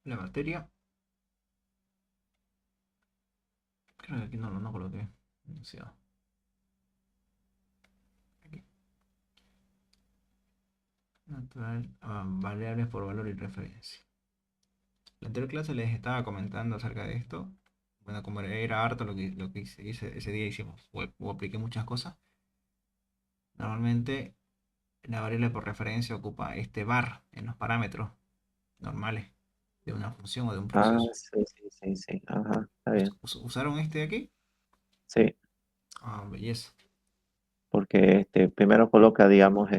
La materia, creo que aquí no coloqué. O sea, aquí, natural, variables por valor y referencia. La anterior clase les estaba comentando acerca de esto. Bueno, como era harto lo que ese día hicimos, o apliqué muchas cosas. Normalmente la variable por referencia ocupa este var en los parámetros normales de una función o de un Ah, proceso. sí, sí, sí, sí. Ajá, está bien. ¿Usaron este de aquí? Sí, Ah, belleza. porque primero coloca, digamos,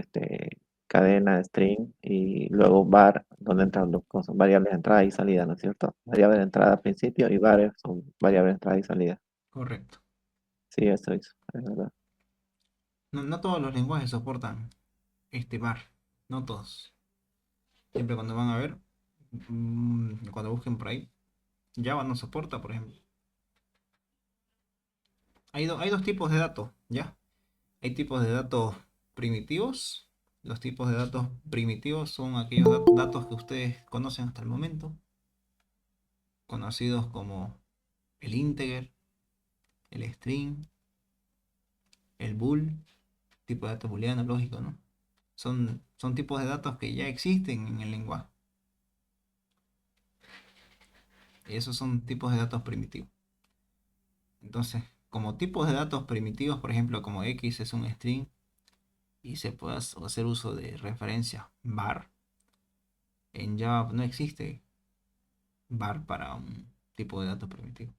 cadena, string y luego var, donde entran dos cosas, variables de entrada y salida, ¿no es cierto? Variable de entrada al principio y var son variables de entrada y salida. Correcto. Sí, eso es verdad. No todos los lenguajes soportan este var. No todos. Siempre cuando van a ver, cuando busquen por ahí, Java no soporta, por ejemplo. Hay dos tipos de datos, ¿ya? Hay tipos de datos primitivos. Los tipos de datos primitivos son aquellos datos que ustedes conocen hasta el momento, conocidos como el integer, el string, el bool, tipo de datos booleano lógico, ¿no? Son tipos de datos que ya existen en el lenguaje. Y esos son tipos de datos primitivos. Entonces, como tipos de datos primitivos, por ejemplo, como X es un string y se puede hacer uso de referencia var, en Java no existe var para un tipo de datos primitivo.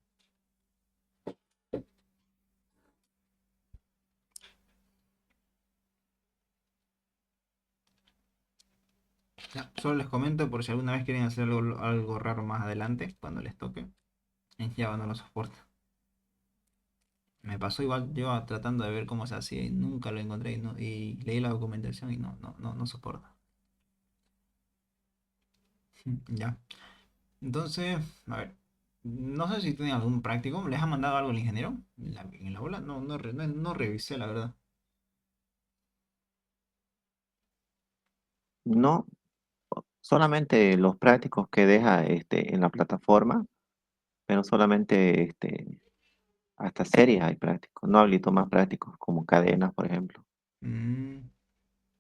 Ya, solo les comento por si alguna vez quieren hacer algo raro más adelante, cuando les toque. En Java no lo soporta. Me pasó igual, yo tratando de ver cómo se hacía y nunca lo encontré y leí la documentación y no soporta. Ya. Entonces, a ver, no sé si tienen algún práctico. ¿Les ha mandado algo el ingeniero en la aula? No revisé, la verdad. No, solamente los prácticos que deja en la plataforma, pero solamente hasta series hay prácticos. No habilito más prácticos como cadenas, por ejemplo. Mm,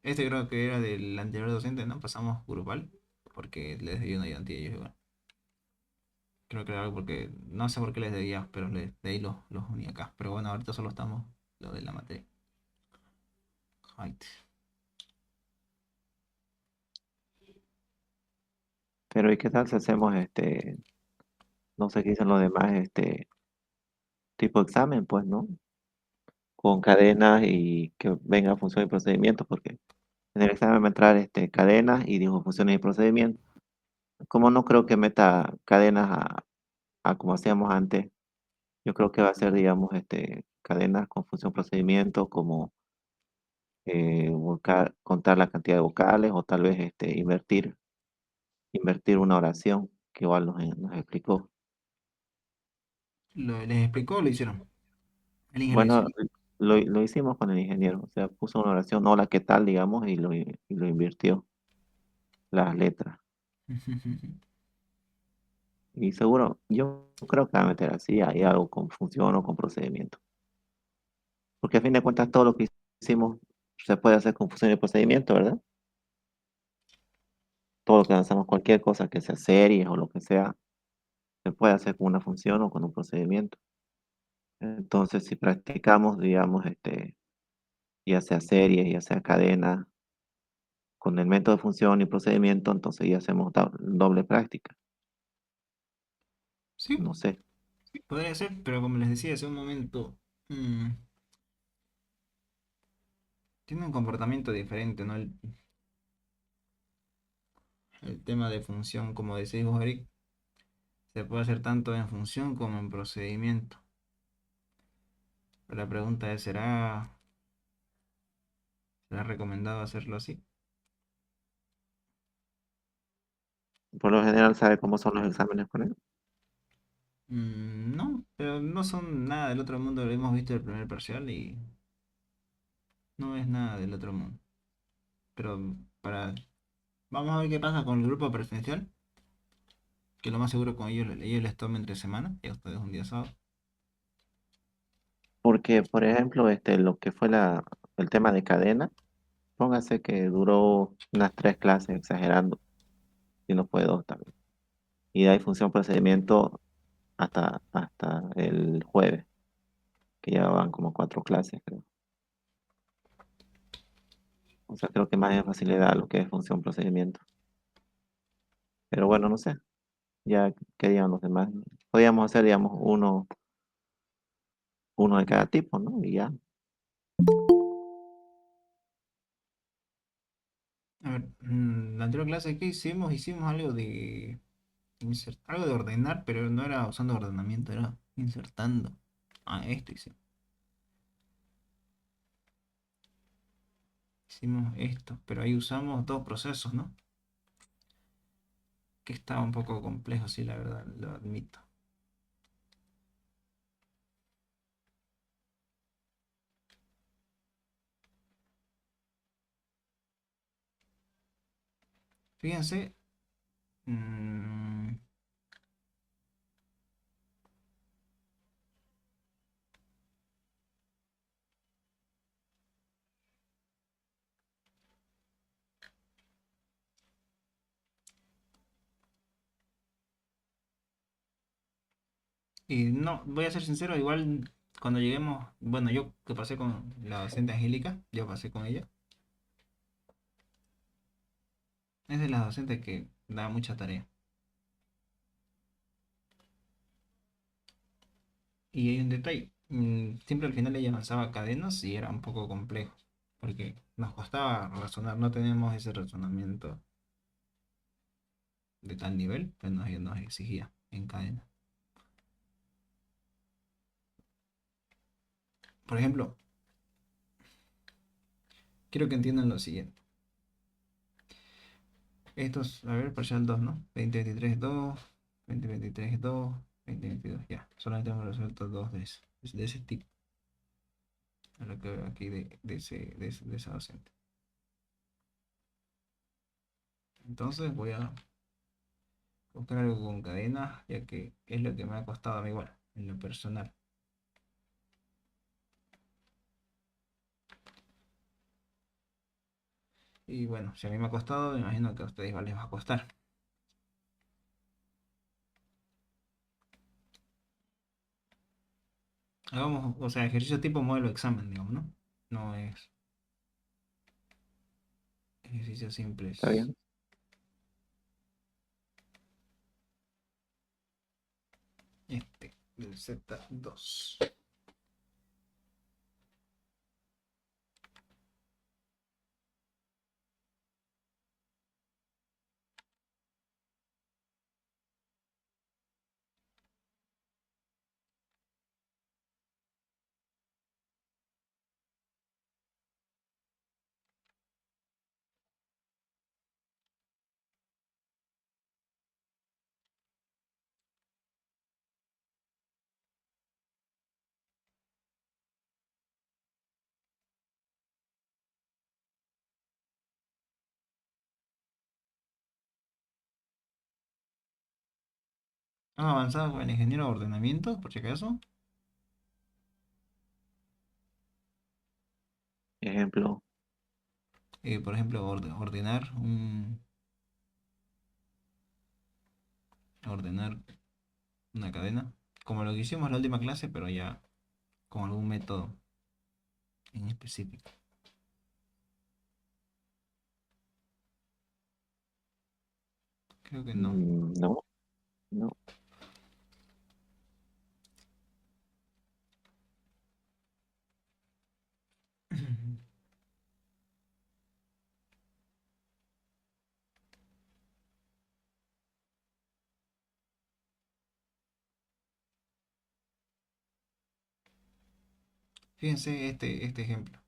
Este creo que era del anterior docente, ¿no? Pasamos grupal, porque les debía una ayudantía y ellos igual. Creo que era algo porque, no sé por qué les debía, pero de ahí los uní acá. Pero bueno, ahorita solo estamos lo de la materia. Right. Pero ¿y qué tal si hacemos no sé qué dicen los demás, tipo examen, pues, ¿no? Con cadenas y que venga función y procedimiento, porque en el examen va a entrar cadenas y dijo funciones y procedimientos. Como no creo que meta cadenas a como hacíamos antes, yo creo que va a ser, digamos, cadenas con función procedimiento, como contar la cantidad de vocales o tal vez invertir una oración, que igual nos explicó. ¿Les explicó o lo hicieron? El ingeniero lo hizo. Bueno, lo hicimos con el ingeniero, o sea, puso una oración, hola, ¿qué tal? Digamos, y lo invirtió las letras. Y seguro, yo creo que va a meter así, hay algo con función o con procedimiento. Porque a fin de cuentas todo lo que hicimos se puede hacer con función y procedimiento, ¿verdad? Todo lo que lanzamos, cualquier cosa que sea series o lo que sea, se puede hacer con una función o con un procedimiento. Entonces, si practicamos, digamos, ya sea series, ya sea cadena, con el método de función y procedimiento, entonces ya hacemos doble práctica. Sí, No sé. podría ser, pero como les decía hace un momento, mm, tiene un comportamiento diferente, ¿no? El tema de función, como decís vos, Eric, se puede hacer tanto en función como en procedimiento. Pero la pregunta es, ¿será recomendado hacerlo así? Por lo general sabe cómo son los exámenes con él. No, pero no son nada del otro mundo. Lo hemos visto el primer parcial y no es nada del otro mundo. Pero para... Vamos a ver qué pasa con el grupo presencial. Que lo más seguro con ellos les tome entre semana y a ustedes un día sábado. Porque, por ejemplo, lo que fue el tema de cadena, póngase que duró unas 3 clases, exagerando, si no fue dos también. Y de ahí función procedimiento hasta el jueves, que ya van como 4 clases, creo. O sea, creo que más énfasis le da a lo que es función procedimiento. Pero bueno, no sé, ya que digan los demás. Podríamos hacer, digamos, uno de cada tipo, ¿no? Y ya. A ver, la anterior clase que hicimos, hicimos algo de algo de ordenar, pero no era usando ordenamiento, era insertando. Ah, esto hicimos. Hicimos esto, pero ahí usamos dos procesos, ¿no? Que estaba un poco complejo, sí, la verdad, lo admito. Fíjense, mm, y no, voy a ser sincero, igual cuando lleguemos, bueno, yo que pasé con la docente Angélica, yo pasé con ella, es de las docentes que da mucha tarea. Y hay un detalle, siempre al final ella avanzaba cadenas y era un poco complejo, porque nos costaba razonar, no tenemos ese razonamiento de tal nivel, pues nos exigía en cadena. Por ejemplo, quiero que entiendan lo siguiente. Estos, a ver, parcial 2, ¿no? 2023 2, 2023 2, 2022, ya. Solamente hemos resuelto dos de ese tipo. Es lo que veo aquí de esa docente. Entonces voy a buscar algo con cadenas, ya que es lo que me ha costado a mí igual, en lo personal. Y bueno, si a mí me ha costado, me imagino que a ustedes igual les va a costar. Hagamos, o sea, ejercicio tipo modelo examen, digamos, ¿no? No es ejercicios ¿Está simples. bien? Este, del Z2. ¿Han avanzado con el ingeniero de ordenamiento, por si acaso? Ejemplo, Por ejemplo, ordenar una cadena, como lo que hicimos en la última clase, pero ya con algún método en específico. Creo que no. no, no. Fíjense este ejemplo.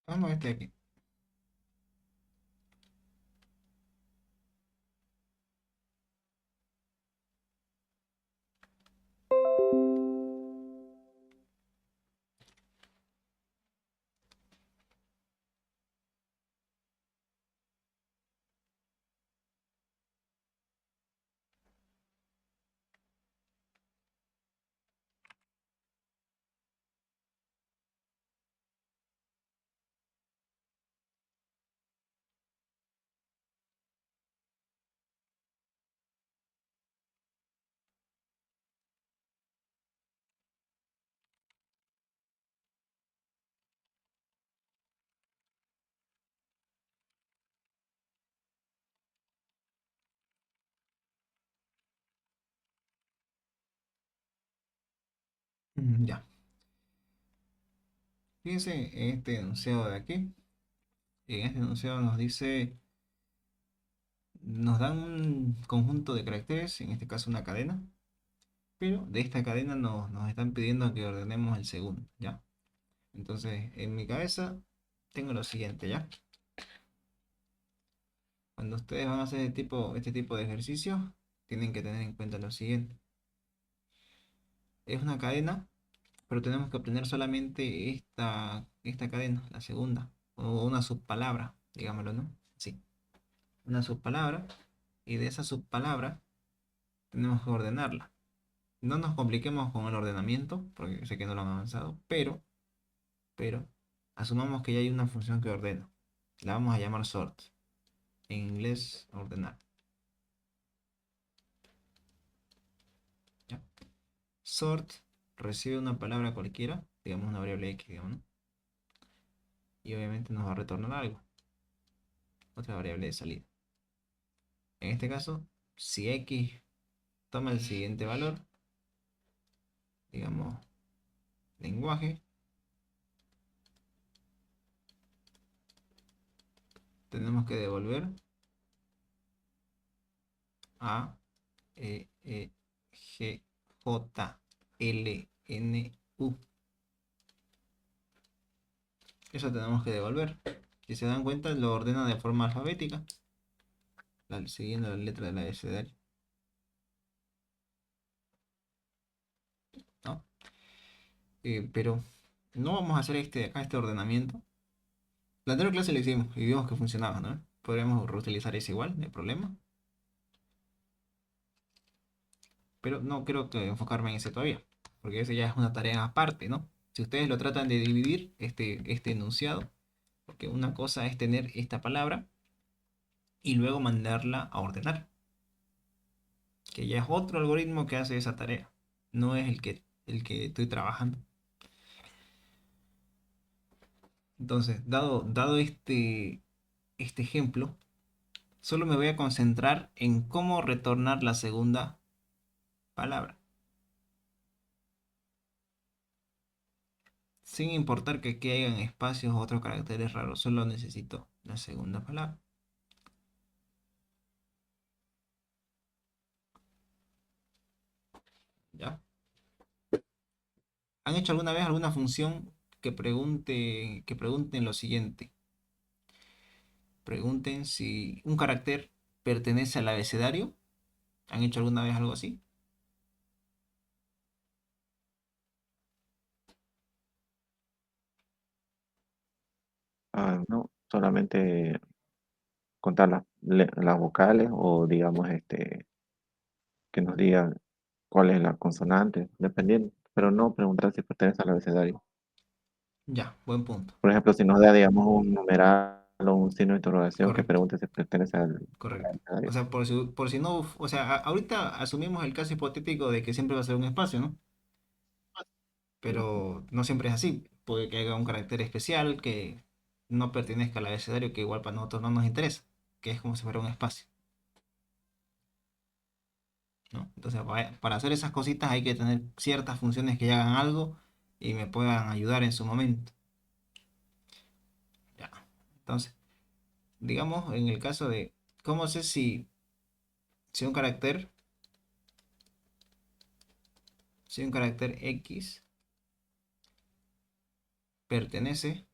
Vamos a este de aquí. Ya. Fíjense en este enunciado de aquí. En este enunciado nos dice, nos dan un conjunto de caracteres, en este caso una cadena, pero de esta cadena nos están pidiendo que ordenemos el segundo, ¿ya? Entonces, en mi cabeza tengo lo siguiente, ¿ya? Cuando ustedes van a hacer este tipo de ejercicios, tienen que tener en cuenta lo siguiente. Es una cadena, pero tenemos que obtener solamente esta cadena, la segunda, o una subpalabra, digámoslo, ¿no? Sí, una subpalabra, y de esa subpalabra tenemos que ordenarla. No nos compliquemos con el ordenamiento, porque sé que no lo han avanzado, pero, asumamos que ya hay una función que ordena. La vamos a llamar sort. En inglés, ordenar. ¿Ya? Sort recibe una palabra cualquiera, digamos una variable x, digamos, ¿no? Y obviamente nos va a retornar algo, otra variable de salida. En este caso, si x toma el siguiente valor, digamos lenguaje, tenemos que devolver a G, J, L, N, U. Eso tenemos que devolver. Si se dan cuenta, lo ordena de forma alfabética, siguiendo la letra del abecedario, ¿no? Pero no vamos a hacer este ordenamiento. La anterior clase lo hicimos y vimos que funcionaba, ¿no? Podríamos reutilizar ese igual, no hay problema. Pero no creo que enfocarme en ese todavía, porque ese ya es una tarea aparte, ¿no? Si ustedes lo tratan de dividir, este enunciado, porque una cosa es tener esta palabra y luego mandarla a ordenar, que ya es otro algoritmo que hace esa tarea, no es el que estoy trabajando. Entonces, dado este ejemplo, solo me voy a concentrar en cómo retornar la segunda palabra, sin importar que aquí hayan espacios o otros caracteres raros, solo necesito la segunda palabra. ¿Ya? ¿Han hecho alguna vez alguna función que pregunten lo siguiente? Pregunten si un carácter pertenece al abecedario. ¿Han hecho alguna vez algo así? No, solamente contar las vocales o digamos que nos digan cuál es la consonante, dependiendo, pero no preguntar si pertenece al abecedario. Ya, buen punto. Por ejemplo, si nos da, digamos, un numeral o un signo de interrogación que Correcto, pregunte si pertenece al correcto. O abecedario. sea, por si no, o sea, ahorita asumimos el caso hipotético de que siempre va a ser un espacio, ¿no? Pero no siempre es así. Puede que haya un carácter especial que no pertenezca al abecedario, que igual para nosotros no nos interesa, que es como si fuera un espacio, ¿no? Entonces, para hacer esas cositas hay que tener ciertas funciones que ya hagan algo y me puedan ayudar en su momento. Ya. Entonces, digamos, en el caso de, ¿cómo sé si un carácter, si un carácter X pertenece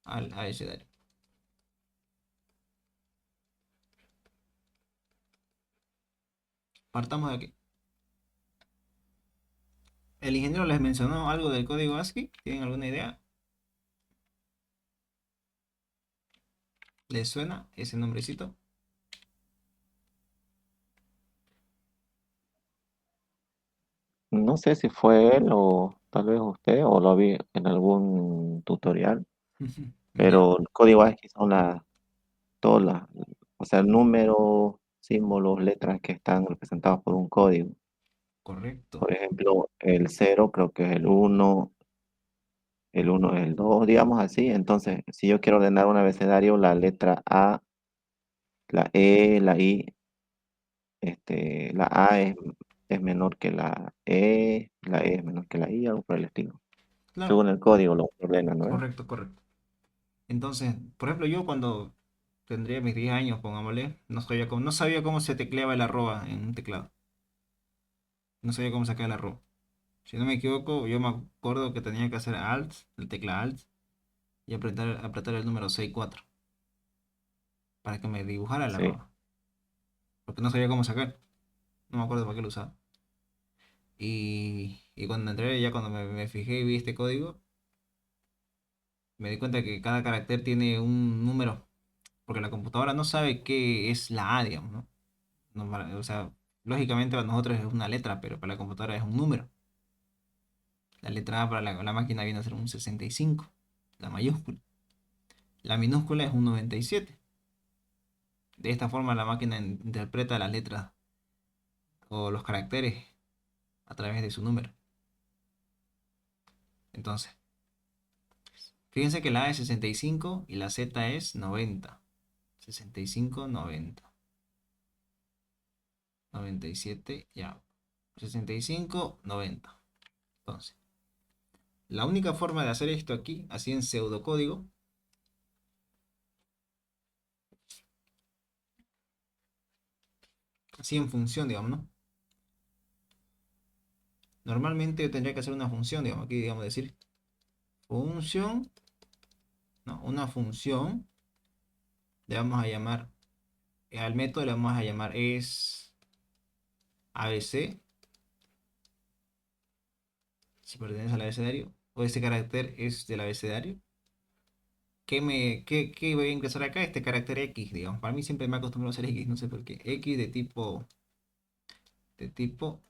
al abecedario. Partamos de aquí. ¿El ingeniero les mencionó algo del código ASCII? ¿Tienen alguna idea? ¿Les suena ese nombrecito? No sé si fue él o tal vez usted o lo vi en algún tutorial, Ya, pero el código ASCII son todas las, o sea, números, símbolos, letras que están representados por un código. correcto. Por ejemplo, el cero creo que es el uno es el 2 digamos así. Entonces, si yo quiero ordenar un abecedario, la letra A, la E, la I, la A es menor que la E es menor que la I, algo por el estilo. Claro, Según el código lo ordena, ¿no? correcto, correcto. Entonces, por ejemplo, yo cuando tendría mis 10 años, pongámosle, no sabía cómo se tecleaba el arroba en un teclado. No sabía cómo sacar el arroba. Si no me equivoco, yo me acuerdo que tenía que hacer Alt, el tecla Alt, y apretar el número 64 para que me dibujara el Sí, arroba. Porque no sabía cómo sacar. No me acuerdo para qué lo usaba. Y cuando entré, ya cuando me fijé y vi este código, me di cuenta que cada carácter tiene un número. Porque la computadora no sabe qué es la A, digamos, ¿no? O sea, lógicamente para nosotros es una letra, pero para la computadora es un número. La letra A para la máquina viene a ser un 65, la mayúscula. La minúscula es un 97. De esta forma la máquina interpreta las letras o los caracteres a través de su número. Entonces, fíjense que la A es 65 y la Z es 90. 65, 90. 97, ya. 65, 90. Entonces, la única forma de hacer esto aquí, así en pseudocódigo, así en función, digamos, ¿no? Normalmente yo tendría que hacer una función, digamos, aquí, digamos, decir función, ¿no? Una función, le vamos a llamar, al método le vamos a llamar es ABC, si pertenece al abecedario, o ese carácter es del abecedario. ¿Qué voy a ingresar acá? Este carácter X, digamos. Para mí siempre me ha acostumbrado a hacer X, no sé por qué. X de tipo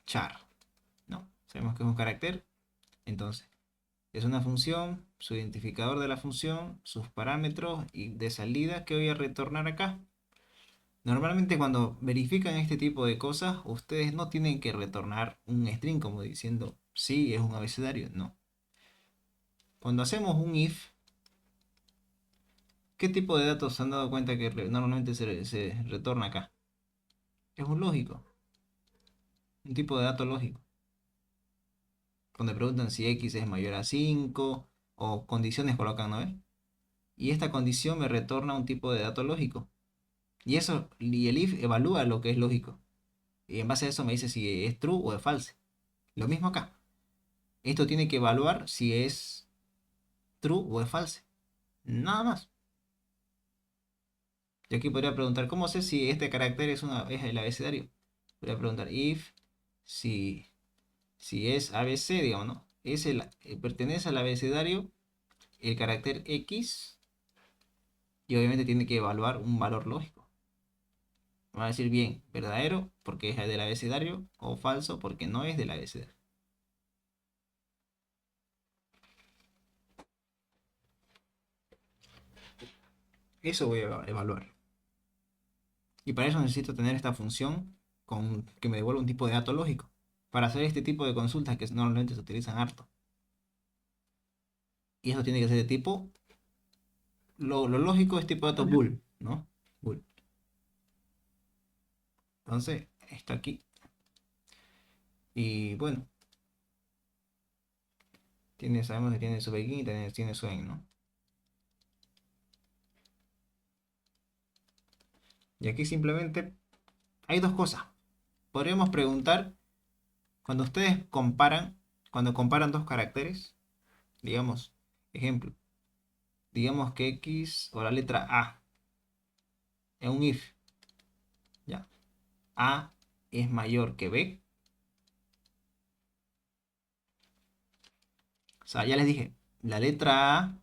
char, ¿no? Sabemos que es un carácter, entonces es una función, su identificador de la función, sus parámetros y de salida que voy a retornar acá. Normalmente cuando verifican este tipo de cosas, ustedes no tienen que retornar un string como diciendo, sí, es un abecedario, no. Cuando hacemos un if, ¿qué tipo de datos se han dado cuenta que normalmente se retorna acá? Es un lógico, un tipo de dato lógico. Cuando preguntan si x es mayor a 5 o condiciones colocan, ¿no ves? Y esta condición me retorna un tipo de dato lógico. Y el if evalúa lo que es lógico. Y en base a eso me dice si es true o es false. Lo mismo acá. Esto tiene que evaluar si es true o es false. Nada más. Yo aquí podría preguntar, ¿cómo sé si este carácter es el abecedario? Podría preguntar if, si, si es ABC, digamos, ¿no? Pertenece al abecedario el carácter X y obviamente tiene que evaluar un valor lógico. Me va a decir bien, verdadero porque es del abecedario o falso porque no es del abecedario. Eso voy a evaluar. Y para eso necesito tener esta función que me devuelva un tipo de dato lógico. Para hacer este tipo de consultas que normalmente se utilizan harto. Y eso tiene que ser de tipo, lo lógico es tipo de dato bool, ¿no? Bool. Entonces, está aquí. Y bueno, sabemos que tiene su begin y tiene su end, ¿no? Y aquí simplemente hay dos cosas. Podríamos preguntar, cuando ustedes comparan, cuando comparan dos caracteres, digamos, ejemplo. digamos que X o la letra A, es un if, ya. A es mayor que B. O sea, ya les dije, la letra A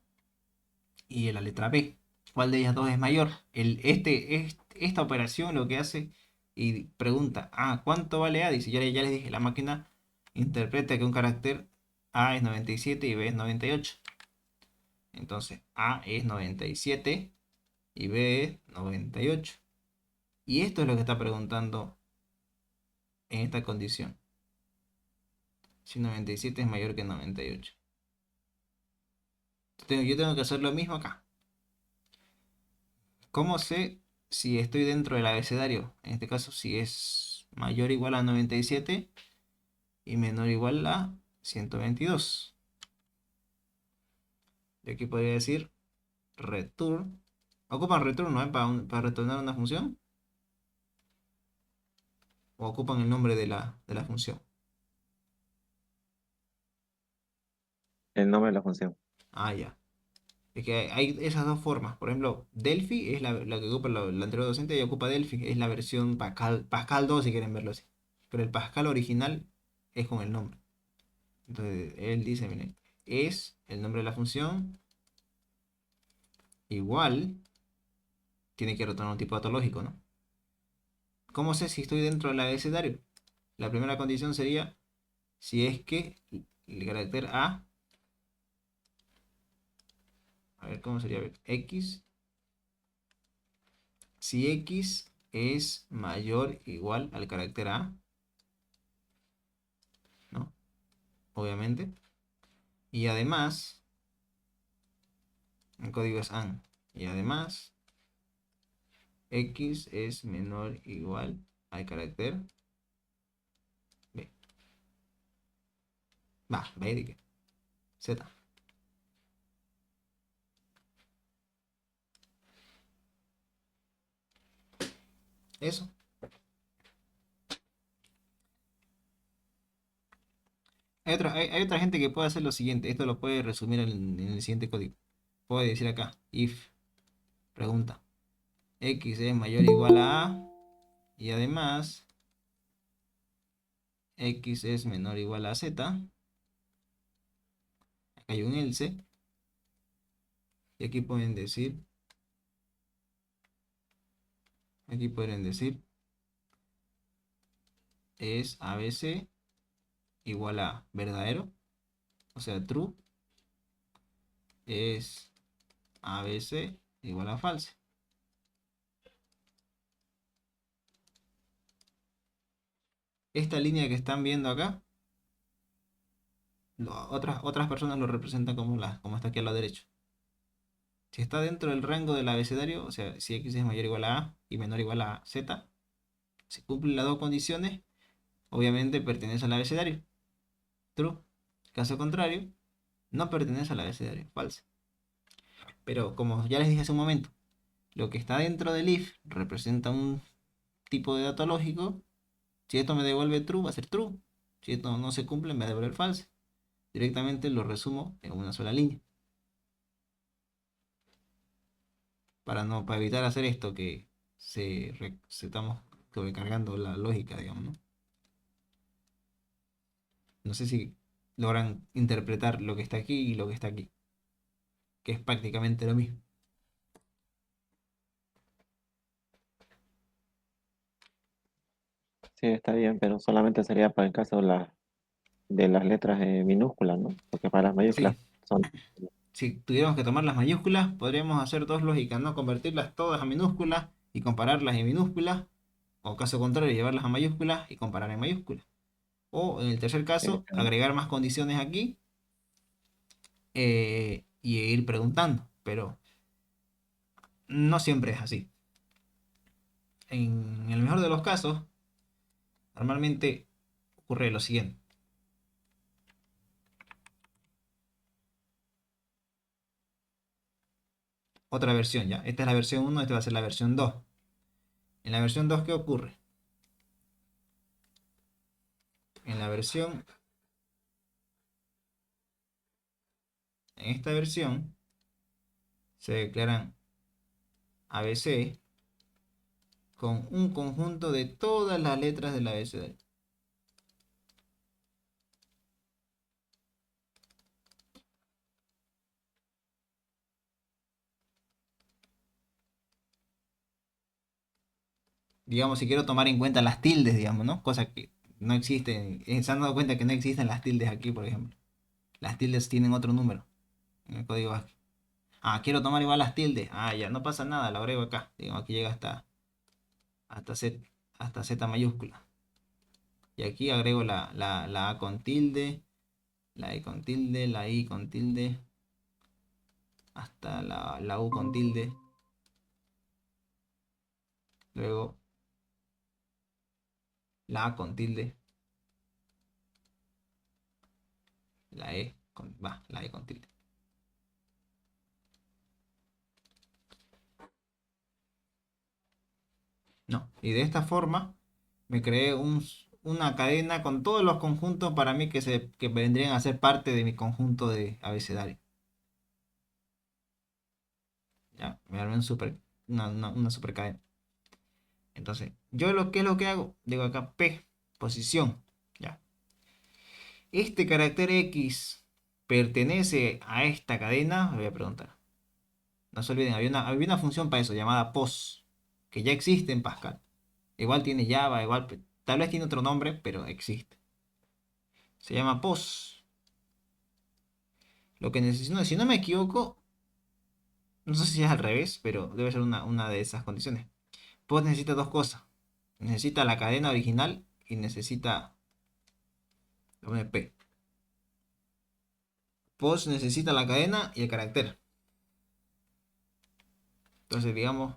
y la letra B. ¿Cuál de ellas dos es mayor? Esta operación lo que hace y pregunta, ¿cuánto vale A? Dice, ya les dije, la máquina interpreta que un carácter A es 97 y B es 98. Entonces, A es 97 y B es 98. Y esto es lo que está preguntando en esta condición. Si 97 es mayor que 98. Yo tengo que hacer lo mismo acá. ¿Cómo sé si estoy dentro del abecedario? En este caso, si es mayor o igual a 97 y menor o igual a 122. Y aquí podría decir return. ¿Ocupan return, no? Para retornar una función? ¿O ocupan el nombre de la función? El nombre de la función. Ya. Es que hay esas dos formas. Por ejemplo, Delphi es la que ocupa la anterior docente y ocupa Delphi. Es la versión Pascal, Pascal 2 si quieren verlo así. Pero el Pascal original es con el nombre. Entonces él dice, miren, es el nombre de la función igual, tiene que retornar un tipo datológico, ¿no? ¿Cómo sé si estoy dentro del abecedario? La primera condición sería si es que el carácter a ver cómo sería, a ver, X, si X es mayor o igual al carácter A, ¿no? Obviamente. Y además, el código es AND. Y además, X es menor o igual al carácter B. Va, B de qué? Z. Eso. Hay otra gente que puede hacer lo siguiente. Esto lo puede resumir en el siguiente código. Puede decir acá, if, pregunta, X es mayor o igual a y además X es menor o igual a Z. Acá hay un else. Y aquí pueden decir es ABC igual a verdadero, o sea, true, es ABC igual a false. Esta línea que están viendo acá, otras personas lo representan como está aquí a la derecha. Si está dentro del rango del abecedario, o sea, si X es mayor o igual a A y menor o igual a Z, si cumple las dos condiciones, obviamente pertenece al abecedario. True. Caso contrario, no pertenece al abecedario. False. Pero como ya les dije hace un momento, lo que está dentro del if representa un tipo de dato lógico. Si esto me devuelve true, va a ser true. Si esto no se cumple, me va a devolver false. Directamente lo resumo en una sola línea. Para evitar hacer esto que estamos sobrecargando la lógica, digamos, ¿no? No sé si logran interpretar lo que está aquí y lo que está aquí, que es prácticamente lo mismo. Sí, está bien, pero solamente sería para el caso de las letras minúsculas, ¿no? Porque para las mayúsculas Sí, son... si tuviéramos que tomar las mayúsculas, podríamos hacer dos lógicas, ¿no? Convertirlas todas a minúsculas y compararlas en minúsculas, o caso contrario, llevarlas a mayúsculas y comparar en mayúsculas. O en el tercer caso, agregar más condiciones aquí y ir preguntando, pero no siempre es así. En el mejor de los casos, normalmente ocurre lo siguiente. Otra versión ya. Esta es la versión 1, esta va a ser la versión 2. En la versión 2, ¿qué ocurre? En la versión, en esta versión, se declaran ABC con un conjunto de todas las letras del abecedario. Digamos, si quiero tomar en cuenta las tildes, digamos, ¿no? Cosa que no existen. Se han dado cuenta que no existen las tildes aquí, por ejemplo. Las tildes tienen otro número en el código ASCII. Ah, quiero tomar igual las tildes. Ah, ya, no pasa nada, la agrego acá. Digamos, aquí llega hasta Z, hasta Z mayúscula. Y aquí agrego la A con tilde, la E con tilde, la I con tilde, hasta la U con tilde. Luego la A con tilde, la E con tilde. No, y de esta forma me creé una cadena con todos los conjuntos para mí que vendrían a ser parte de mi conjunto de abecedario. Ya, me armé una super cadena. Entonces, yo ¿qué es lo que hago? Digo acá P, posición. Ya. ¿Este carácter X pertenece a esta cadena? Me voy a preguntar. No se olviden, había una función para eso llamada pos, que ya existe en Pascal. Igual tiene Java, igual, tal vez tiene otro nombre, pero existe. Se llama pos. Lo que necesito, si no me equivoco, no sé si es al revés, pero debe ser una de esas condiciones. Pos necesita dos cosas. Necesita la cadena original y necesita P. Pos necesita la cadena y el carácter. Entonces, digamos,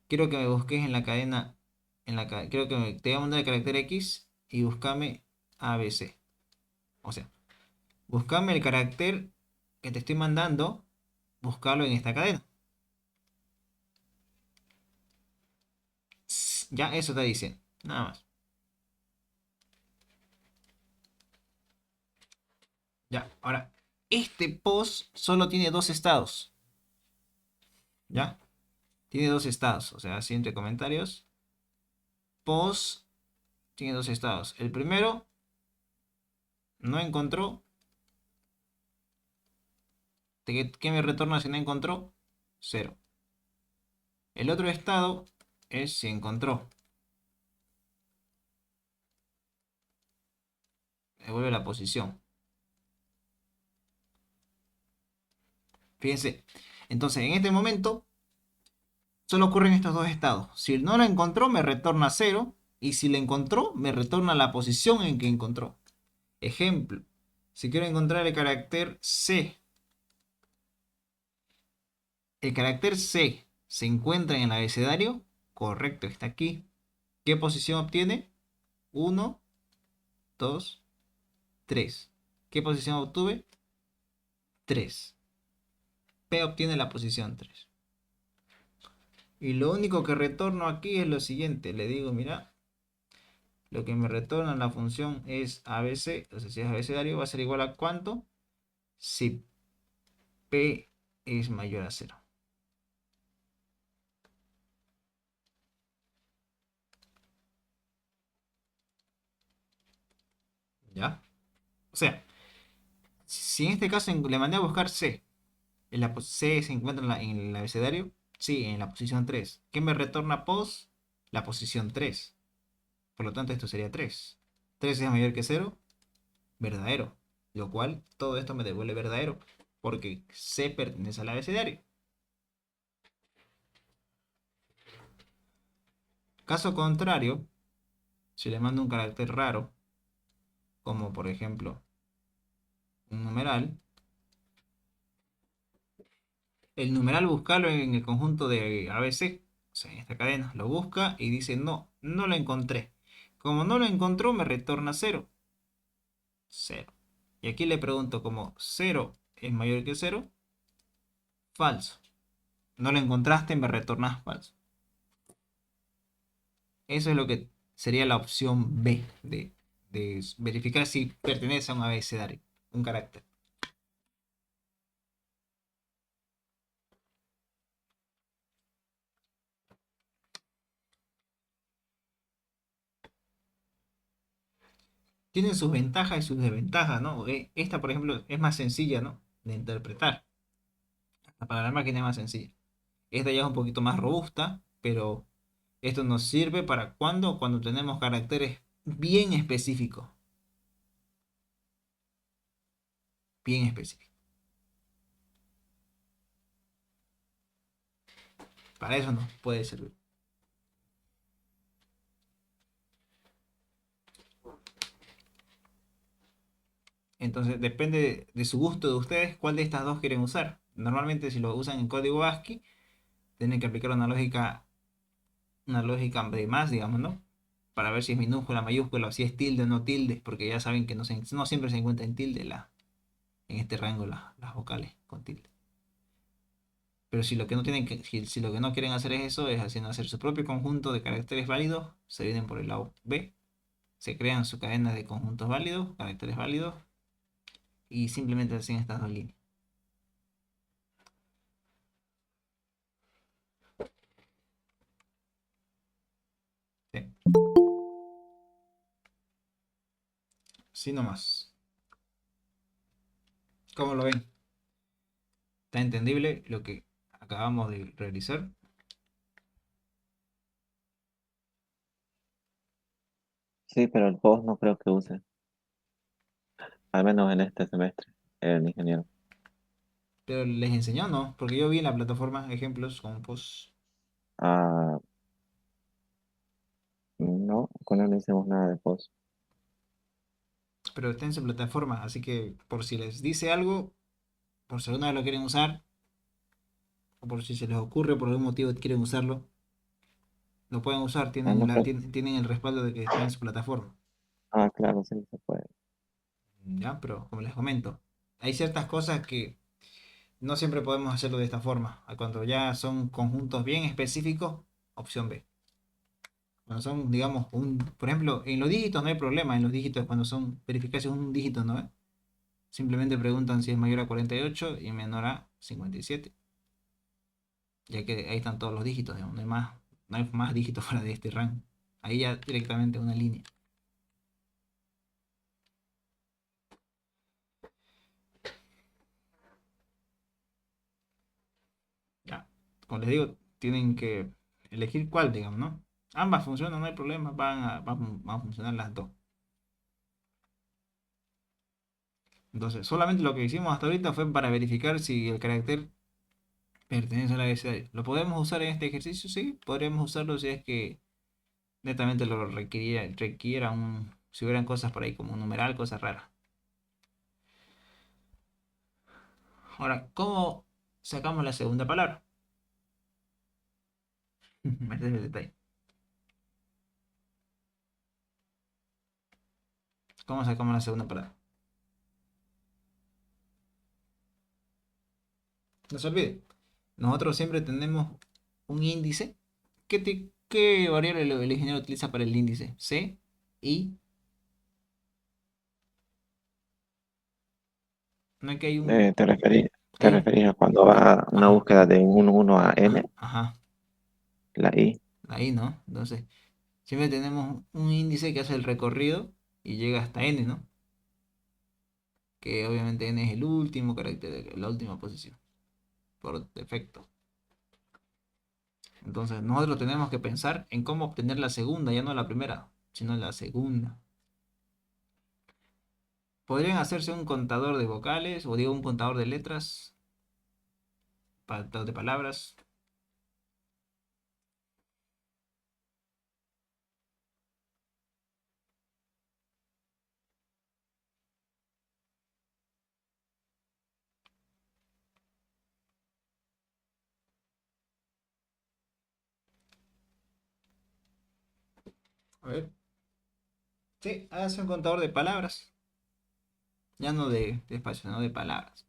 quiero que me busques en la cadena, quiero que te voy a mandar el carácter X y búscame ABC. O sea, búscame el carácter que te estoy mandando, buscarlo en esta cadena. Ya eso te dice, nada más. Ya, ahora, este post solo tiene dos estados. ¿Ya? Tiene dos estados. O sea, así entre comentarios. Post tiene dos estados. El primero, no encontró. ¿Qué me retorna si no encontró? Cero. El otro estado es si encontró. Devuelve la posición. Fíjense. Entonces, en este momento, solo ocurren estos dos estados. Si no la encontró, me retorna cero. Y si la encontró, me retorna la posición en que encontró. Ejemplo. Si quiero encontrar el carácter C. El carácter C se encuentra en el abecedario. Correcto, está aquí. ¿Qué posición obtiene? 1, 2, 3. ¿Qué posición obtuve? 3. P obtiene la posición 3. Y lo único que retorno aquí es lo siguiente. Le digo, mira, lo que me retorna la función es ABC. Entonces, si es abecedario, va a ser igual a ¿cuánto? Si P es mayor a 0. ¿Ya? O sea, si en este caso le mandé a buscar C, C se encuentra en el abecedario, sí, en la posición 3. ¿Qué me retorna POS? La posición 3. Por lo tanto, esto sería 3. 3 es mayor que 0, verdadero. Lo cual, todo esto me devuelve verdadero, porque C pertenece al abecedario. Caso contrario, si le mando un carácter raro, como por ejemplo un numeral, el numeral buscarlo en el conjunto de ABC, o sea, en esta cadena, lo busca y dice no, no lo encontré. Como no lo encontró, me retorna 0. 0. Y aquí le pregunto como 0 es mayor que 0, falso. No lo encontraste, me retornas falso. Eso es lo que sería la opción B de verificar si pertenece a un abecedario, un carácter. tienen sus ventajas y sus desventajas, ¿no? Esta, por ejemplo, es más sencilla, ¿no? De interpretar. Para la máquina es más sencilla. Esta ya es un poquito más robusta, pero esto nos sirve para cuando tenemos caracteres bien específicos. Bien específicos. Para eso nos puede servir. Entonces depende de su gusto de ustedes cuál de estas dos quieren usar. Normalmente si lo usan en código ASCII, tienen que aplicar una lógica de más, digamos, ¿no? Para ver si es minúscula, mayúscula, o si es tilde o no tilde, porque ya saben que no siempre se encuentra en tilde en este rango las vocales con tilde. Pero si lo que no tienen si lo que no quieren hacer es eso, es haciendo hacer su propio conjunto de caracteres válidos, se vienen por el lado B, se crean su cadena de conjuntos válidos, caracteres válidos, y simplemente hacen estas dos líneas. ¿Sí? Así nomás. ¿Cómo lo ven? ¿Está entendible lo que acabamos de realizar? Sí, pero el post no creo que use, al menos en este semestre, el ingeniero. Pero les enseñó, ¿no? Porque yo vi en la plataforma ejemplos con post, Ah, no, con él no hicimos nada de post. pero está en su plataforma, así que por si les dice algo, por si alguna vez lo quieren usar, o por si se les ocurre por algún motivo quieren usarlo, lo pueden usar, Ah, no creo. tienen el respaldo de que está en su plataforma. Ah, claro, sí, se puede. ¿Ya? Pero como les comento, hay ciertas cosas que no siempre podemos hacerlo de esta forma. Cuando ya son conjuntos bien específicos, opción B. Cuando son, digamos, por ejemplo, en los dígitos no hay problema, en los dígitos cuando son verificaciones un dígito, ¿no? Simplemente preguntan si es mayor a 48 y menor a 57, ya que ahí están todos los dígitos, digamos, no hay más dígitos fuera de este rango. Ahí ya directamente una línea. Ya. Como les digo, tienen que elegir cuál, digamos, ¿no? Ambas funcionan, no hay problema, van a funcionar las dos. Entonces, solamente lo que hicimos hasta ahorita fue para verificar si el carácter pertenece al abecedario. ¿Lo podemos usar en este ejercicio? Sí, podríamos usarlo si es que netamente lo requiera si hubieran cosas por ahí como un numeral, cosas raras. Ahora, ¿cómo sacamos la segunda palabra? Este es el detalle. ¿Cómo sacamos la segunda palabra? No se olvide, nosotros siempre tenemos un índice. ¿Qué variable el ingeniero utiliza para el índice? C, I. No es que Eh, ¿te referí, te hay un, referís a cuando va una ajá, búsqueda de un 1 a n, ajá, la i? la I, ¿no? Entonces, siempre tenemos un índice que hace el recorrido y llega hasta n, ¿no? Que obviamente n es el último carácter de la última posición, por defecto. Entonces, nosotros tenemos que pensar en cómo obtener la segunda, ya no la primera, sino la segunda. Podrían hacerse un contador de vocales o digo un contador de letras, de palabras. A ver. Sí, hágase un contador de palabras. Ya no de espacio, no de palabras.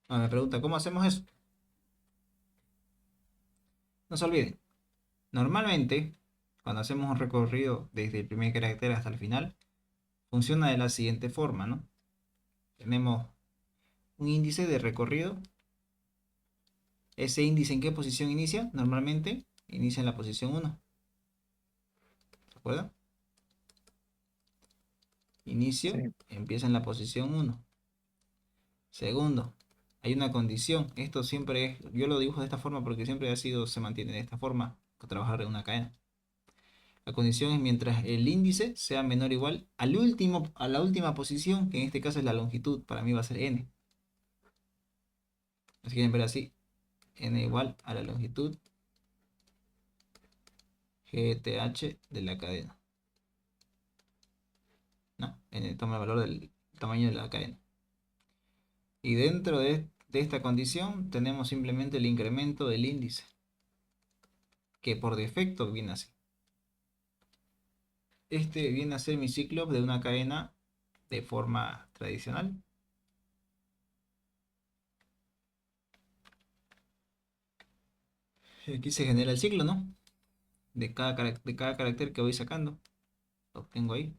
Me pregunta, ¿cómo hacemos eso? No se olviden. Normalmente, cuando hacemos un recorrido desde el primer carácter hasta el final, funciona de la siguiente forma, ¿no? Tenemos un índice de recorrido. ¿Ese índice en qué posición inicia? Normalmente inicia en la posición 1. acuerdan? Inicio, Sí, empieza en la posición 1. Segundo, hay una condición. Esto siempre es, yo lo dibujo de esta forma porque siempre ha sido, se mantiene de esta forma, trabajar en una cadena. La condición es mientras el índice sea menor o igual al último, a la última posición, que en este caso es la longitud, para mí va a ser n. Así quieren ver así, n igual a la longitud GTH de la cadena. ¿No? N toma el valor del tamaño de la cadena. Y dentro de esta condición tenemos simplemente el incremento del índice, que por defecto viene así. Este viene a ser mi ciclo de una cadena de forma tradicional. Aquí se genera el ciclo, ¿no? De cada carácter que voy sacando. Lo obtengo ahí.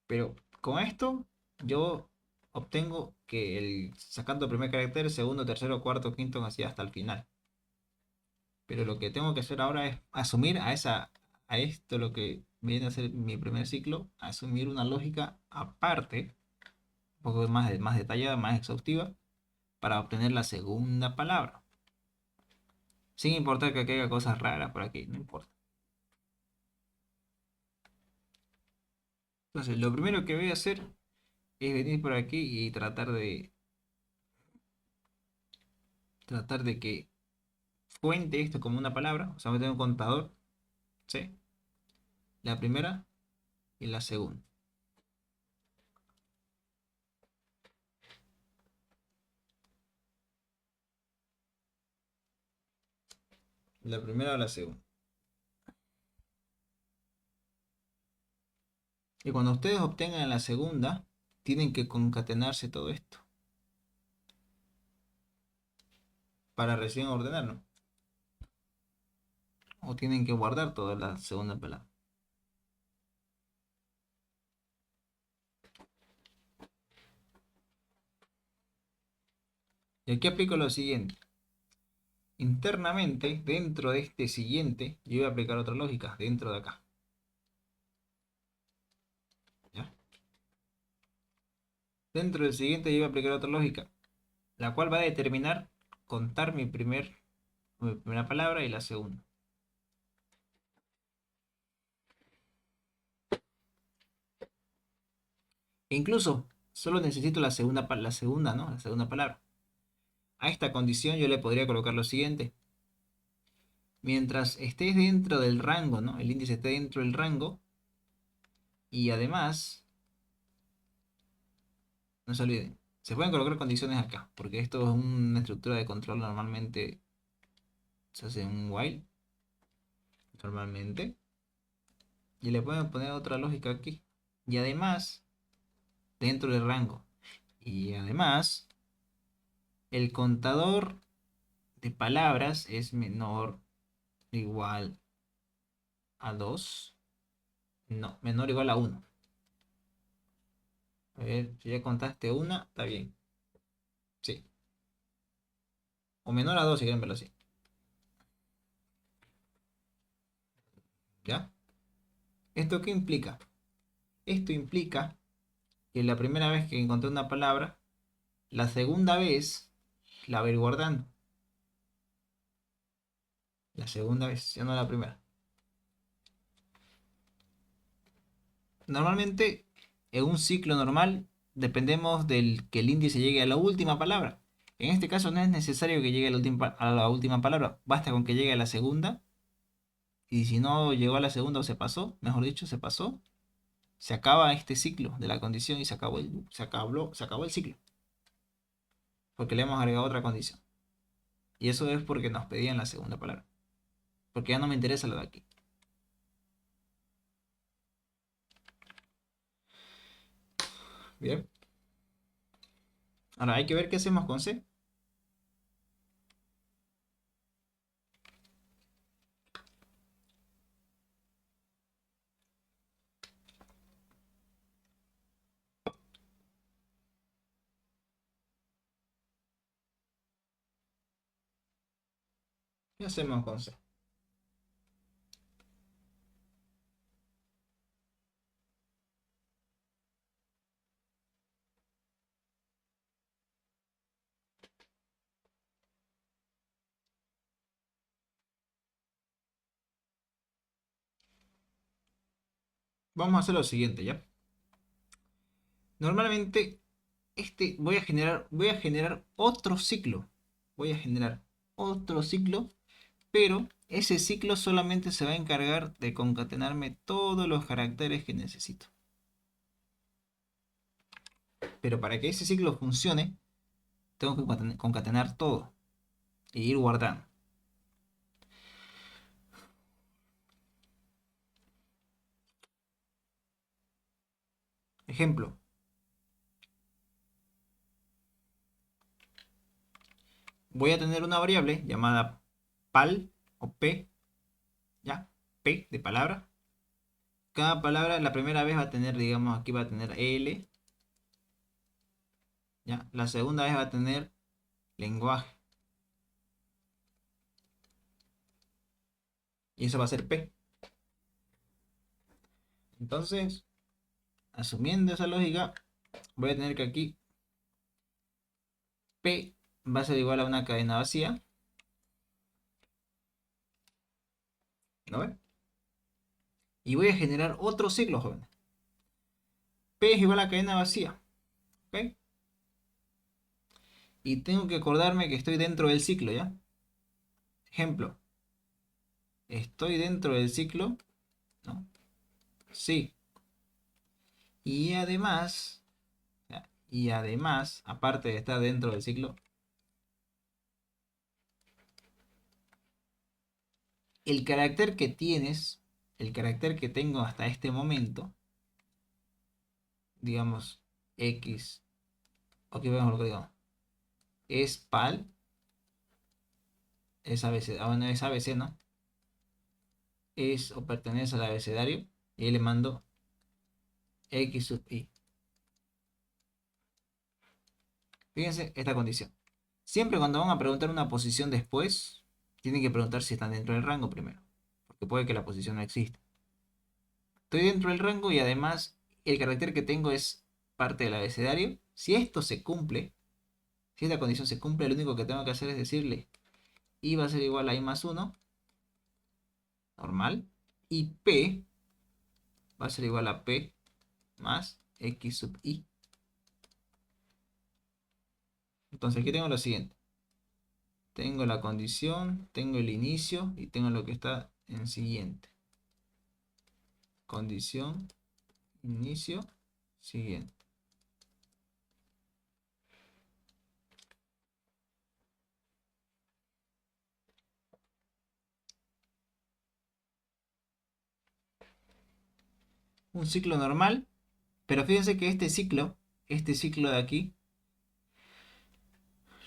Pero con esto yo obtengo que sacando el primer carácter, segundo, tercero, cuarto, quinto, así hasta el final. Pero lo que tengo que hacer ahora es asumir a esto, lo que viene a ser mi primer ciclo, asumir una lógica aparte, un poco más detallada, más exhaustiva, para obtener la segunda palabra. Sin importar que haya cosas raras por aquí, no importa. Entonces, lo primero que voy a hacer es venir por aquí y tratar de que cuente esto como una palabra. O sea, voy a tener un contador, ¿sí? La primera y la segunda. La primera o la segunda. Y cuando ustedes obtengan la segunda, tienen que concatenarse todo esto para recién ordenarlo. O tienen que guardar toda la segunda palabra. Y aquí aplico lo siguiente. Internamente, dentro de este siguiente, yo voy a aplicar otra lógica, dentro de acá. ¿Ya? Dentro del siguiente yo voy a aplicar otra lógica, la cual va a determinar contar mi primera palabra y la segunda. E incluso solo necesito la segunda, ¿no? La segunda palabra. A esta condición yo le podría colocar lo siguiente. Mientras estés dentro del rango, ¿no? El índice esté dentro del rango. Y además, no se olviden, se pueden colocar condiciones acá, porque esto es una estructura de control normalmente se hace en un while, normalmente. Y le pueden poner otra lógica aquí. Y además, dentro del rango. Y además, el contador de palabras es menor o igual a 2. No, menor o igual a 1. A ver, si ya contaste una, está bien. Sí. O menor a 2 si quieren verlo así. ¿Ya? ¿Esto qué implica? Esto implica que la primera vez que encontré una palabra, la segunda vez la voy a ir guardando. La segunda vez, ya no la primera. Normalmente, en un ciclo normal, dependemos del que el índice llegue a la última palabra. En este caso no es necesario que llegue a la última palabra, basta con que llegue a la segunda. Y si no llegó a la segunda o se pasó, mejor dicho, se pasó, se acaba este ciclo de la condición y se acabó el ciclo. Porque le hemos agregado otra condición. Y eso es porque nos pedían la segunda palabra. Porque ya no me interesa lo de aquí. Bien. Ahora hay que ver qué hacemos con C. Y hacemos con C. Vamos a hacer lo siguiente, ¿ya? Normalmente, voy a generar otro ciclo. Voy a generar otro ciclo, pero ese ciclo solamente se va a encargar de concatenarme todos los caracteres que necesito. Pero para que ese ciclo funcione, tengo que concatenar todo e ir guardando. Ejemplo, voy a tener una variable llamada pal o p, ¿ya? P de palabra. Cada palabra la primera vez va a tener, digamos, aquí va a tener L, ¿ya? La segunda vez va a tener lenguaje. Y eso va a ser P. Entonces, asumiendo esa lógica, voy a tener que aquí P va a ser igual a una cadena vacía. ¿No ven? Y voy a generar otro ciclo, jóvenes. P es igual a cadena vacía. ¿Ok? Y tengo que acordarme que estoy dentro del ciclo, ¿ya? Ejemplo, estoy dentro del ciclo, ¿no? Sí. Y además, ¿ya? Y además, aparte de estar dentro del ciclo, el carácter que tienes, el carácter que tengo hasta este momento, digamos, X, aquí vemos lo que digo, es PAL, es ABC, bueno, es ABC, ¿no? Es o pertenece al abecedario, y ahí le mando X sub I. Fíjense esta condición. Siempre cuando van a preguntar una posición después, tienen que preguntar si están dentro del rango primero, porque puede que la posición no exista. Estoy dentro del rango y además el carácter que tengo es parte del abecedario. Si esto se cumple, si esta condición se cumple, lo único que tengo que hacer es decirle I va a ser igual a I más 1, normal, y P va a ser igual a P más X sub I. Entonces aquí tengo lo siguiente. Tengo la condición, tengo el inicio y tengo lo que está en siguiente. Condición, inicio, siguiente. Un ciclo normal, pero fíjense que este ciclo de aquí,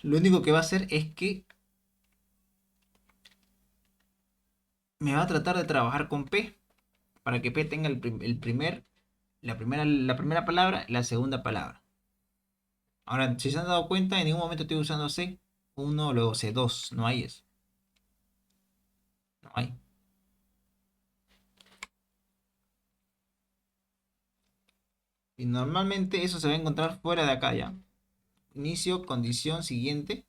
lo único que va a hacer es que me va a tratar de trabajar con P, para que P tenga la primera palabra, la segunda palabra. Ahora, si se han dado cuenta, en ningún momento estoy usando C1, luego C2, no hay eso. No hay. Y normalmente eso se va a encontrar fuera de acá ya. Inicio, condición siguiente.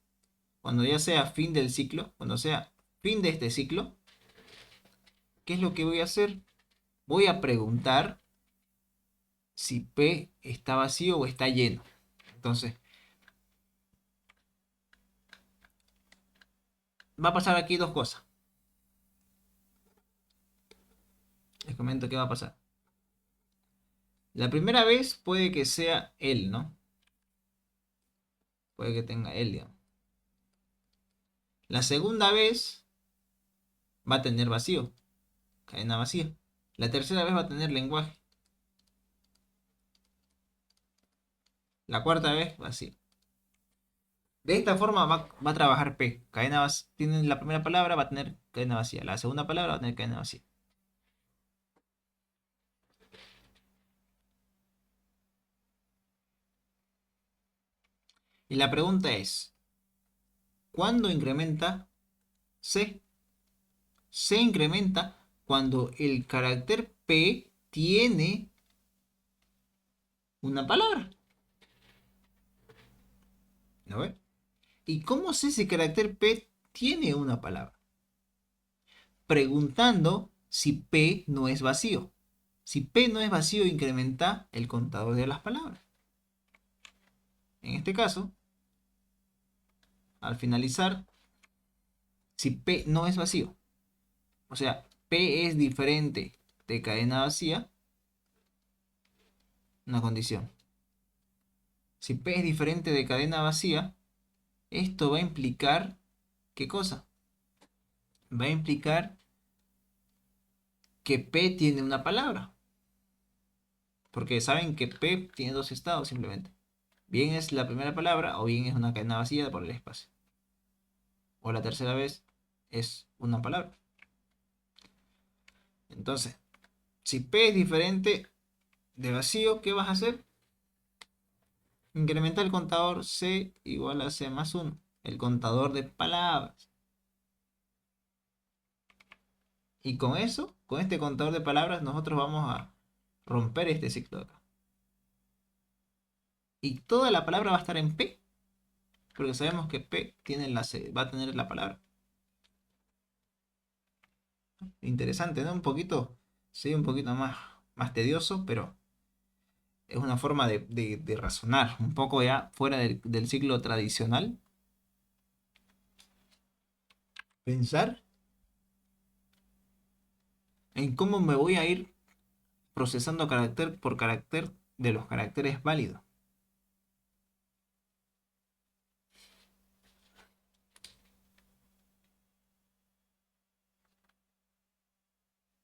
Cuando ya sea fin del ciclo, cuando sea fin de este ciclo, ¿qué es lo que voy a hacer? Voy a preguntar si P está vacío o está lleno. Entonces, va a pasar aquí dos cosas. Les comento qué va a pasar. La primera vez puede que sea él, ¿no? Puede que tenga él, digamos. La segunda vez va a tener vacío, cadena vacía. La tercera vez va a tener lenguaje. La cuarta vez vacío. De esta forma va a trabajar P. Cadena vacía. Tiene la primera palabra, va a tener cadena vacía. La segunda palabra va a tener cadena vacía. Y la pregunta es, ¿cuándo incrementa C? se incrementa cuando el carácter P tiene una palabra. ¿No ve? ¿Y cómo sé si el carácter P tiene una palabra? Preguntando si P no es vacío. Si P no es vacío, incrementa el contador de las palabras. En este caso, al finalizar, si P no es vacío, o sea, P es diferente de cadena vacía, una condición. Si P es diferente de cadena vacía, esto va a implicar, ¿qué cosa? Va a implicar que P tiene una palabra. Porque saben que P tiene dos estados simplemente. Bien es la primera palabra o bien es una cadena vacía por el espacio. O la tercera vez es una palabra. Entonces, si P es diferente de vacío, ¿qué vas a hacer? Incrementar el contador C igual a C más 1. El contador de palabras. Y con eso, con este contador de palabras, nosotros vamos a romper este ciclo de acá. Y toda la palabra va a estar en P. Porque sabemos que P tiene va a tener la palabra. Interesante, ¿no? Un poquito, sí, un poquito más tedioso, pero es una forma de razonar, un poco ya fuera del ciclo tradicional. Pensar en cómo me voy a ir procesando carácter por carácter de los caracteres válidos.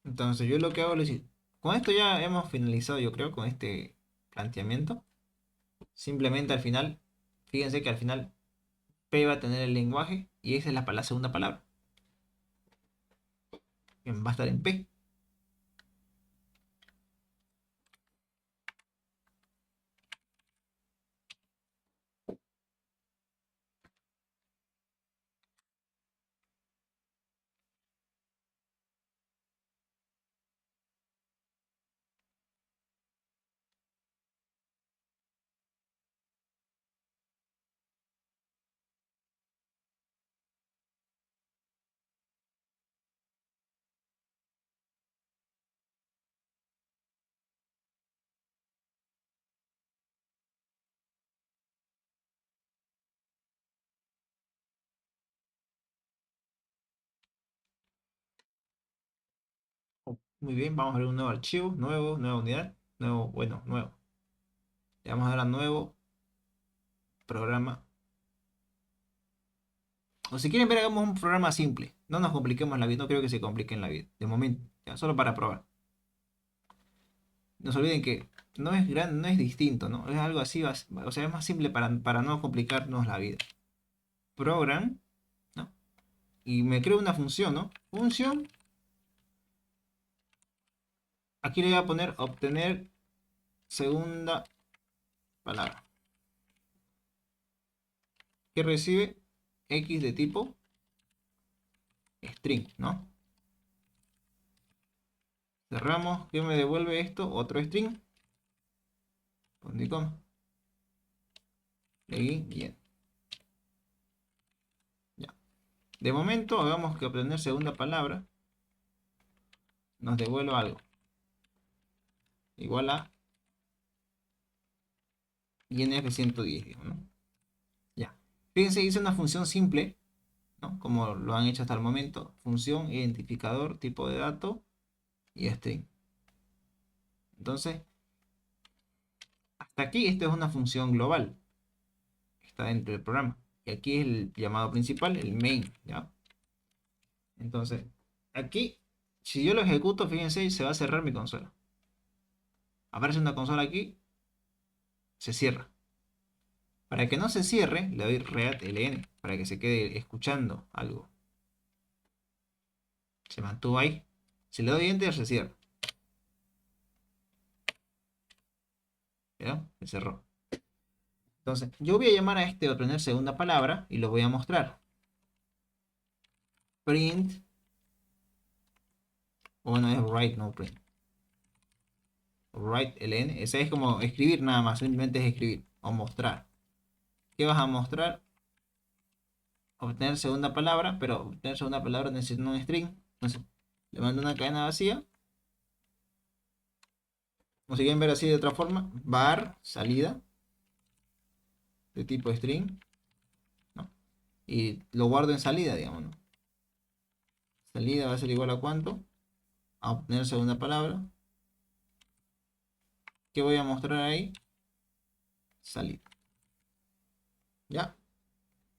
Entonces yo lo que hago es decir, con esto ya hemos finalizado, yo creo, con este planteamiento. Simplemente al final, fíjense que al final P va a tener el lenguaje y esa es la segunda palabra. Va a estar en P. Muy bien, vamos a abrir un nuevo archivo, nueva unidad, nuevo. Le vamos a dar a nuevo programa. O si quieren ver, hagamos un programa simple. No nos compliquemos la vida, no creo que se compliquen la vida. De momento, ya, solo para probar. No se olviden que no es no es distinto, ¿no? Es algo así, o sea, es más simple para no complicarnos la vida. Program, ¿no? Y me creo una función, ¿no? Función. Aquí le voy a poner obtener segunda palabra. Que recibe X de tipo string, ¿no? Cerramos. ¿Qué me devuelve esto? Otro string. Punto y coma. Leí bien. Ya. De momento, hagamos que obtener segunda palabra nos devuelva algo. Igual a INF 110, digamos, ¿no? Ya. Fíjense, hice una función simple, ¿no? Como lo han hecho hasta el momento. Función, identificador, tipo de dato y string. Entonces, hasta aquí esta es una función global. Está dentro del programa. Y aquí es el llamado principal, el main, ¿ya? Entonces, aquí, si yo lo ejecuto, fíjense, se va a cerrar mi consola. Aparece una consola aquí, se cierra. Para que no se cierre, le doy read ln, para que se quede escuchando algo. Se mantuvo ahí. Si le doy enter, se cierra. ¿Ya? Se cerró. Entonces, yo voy a llamar a este obtener segunda palabra y lo voy a mostrar. Print O bueno, es write no print. Write ln, ese es como escribir nada más, simplemente es escribir o mostrar. ¿Qué vas a mostrar? Obtener segunda palabra, pero obtener segunda palabra necesita un string. Entonces, le mando una cadena vacía. O si quieren ver así de otra forma, var salida de tipo string, ¿no? Y lo guardo en salida, digamos, ¿no? Salida va a ser igual a cuánto, a obtener segunda palabra. ¿Qué voy a mostrar ahí? Salida. ¿Ya?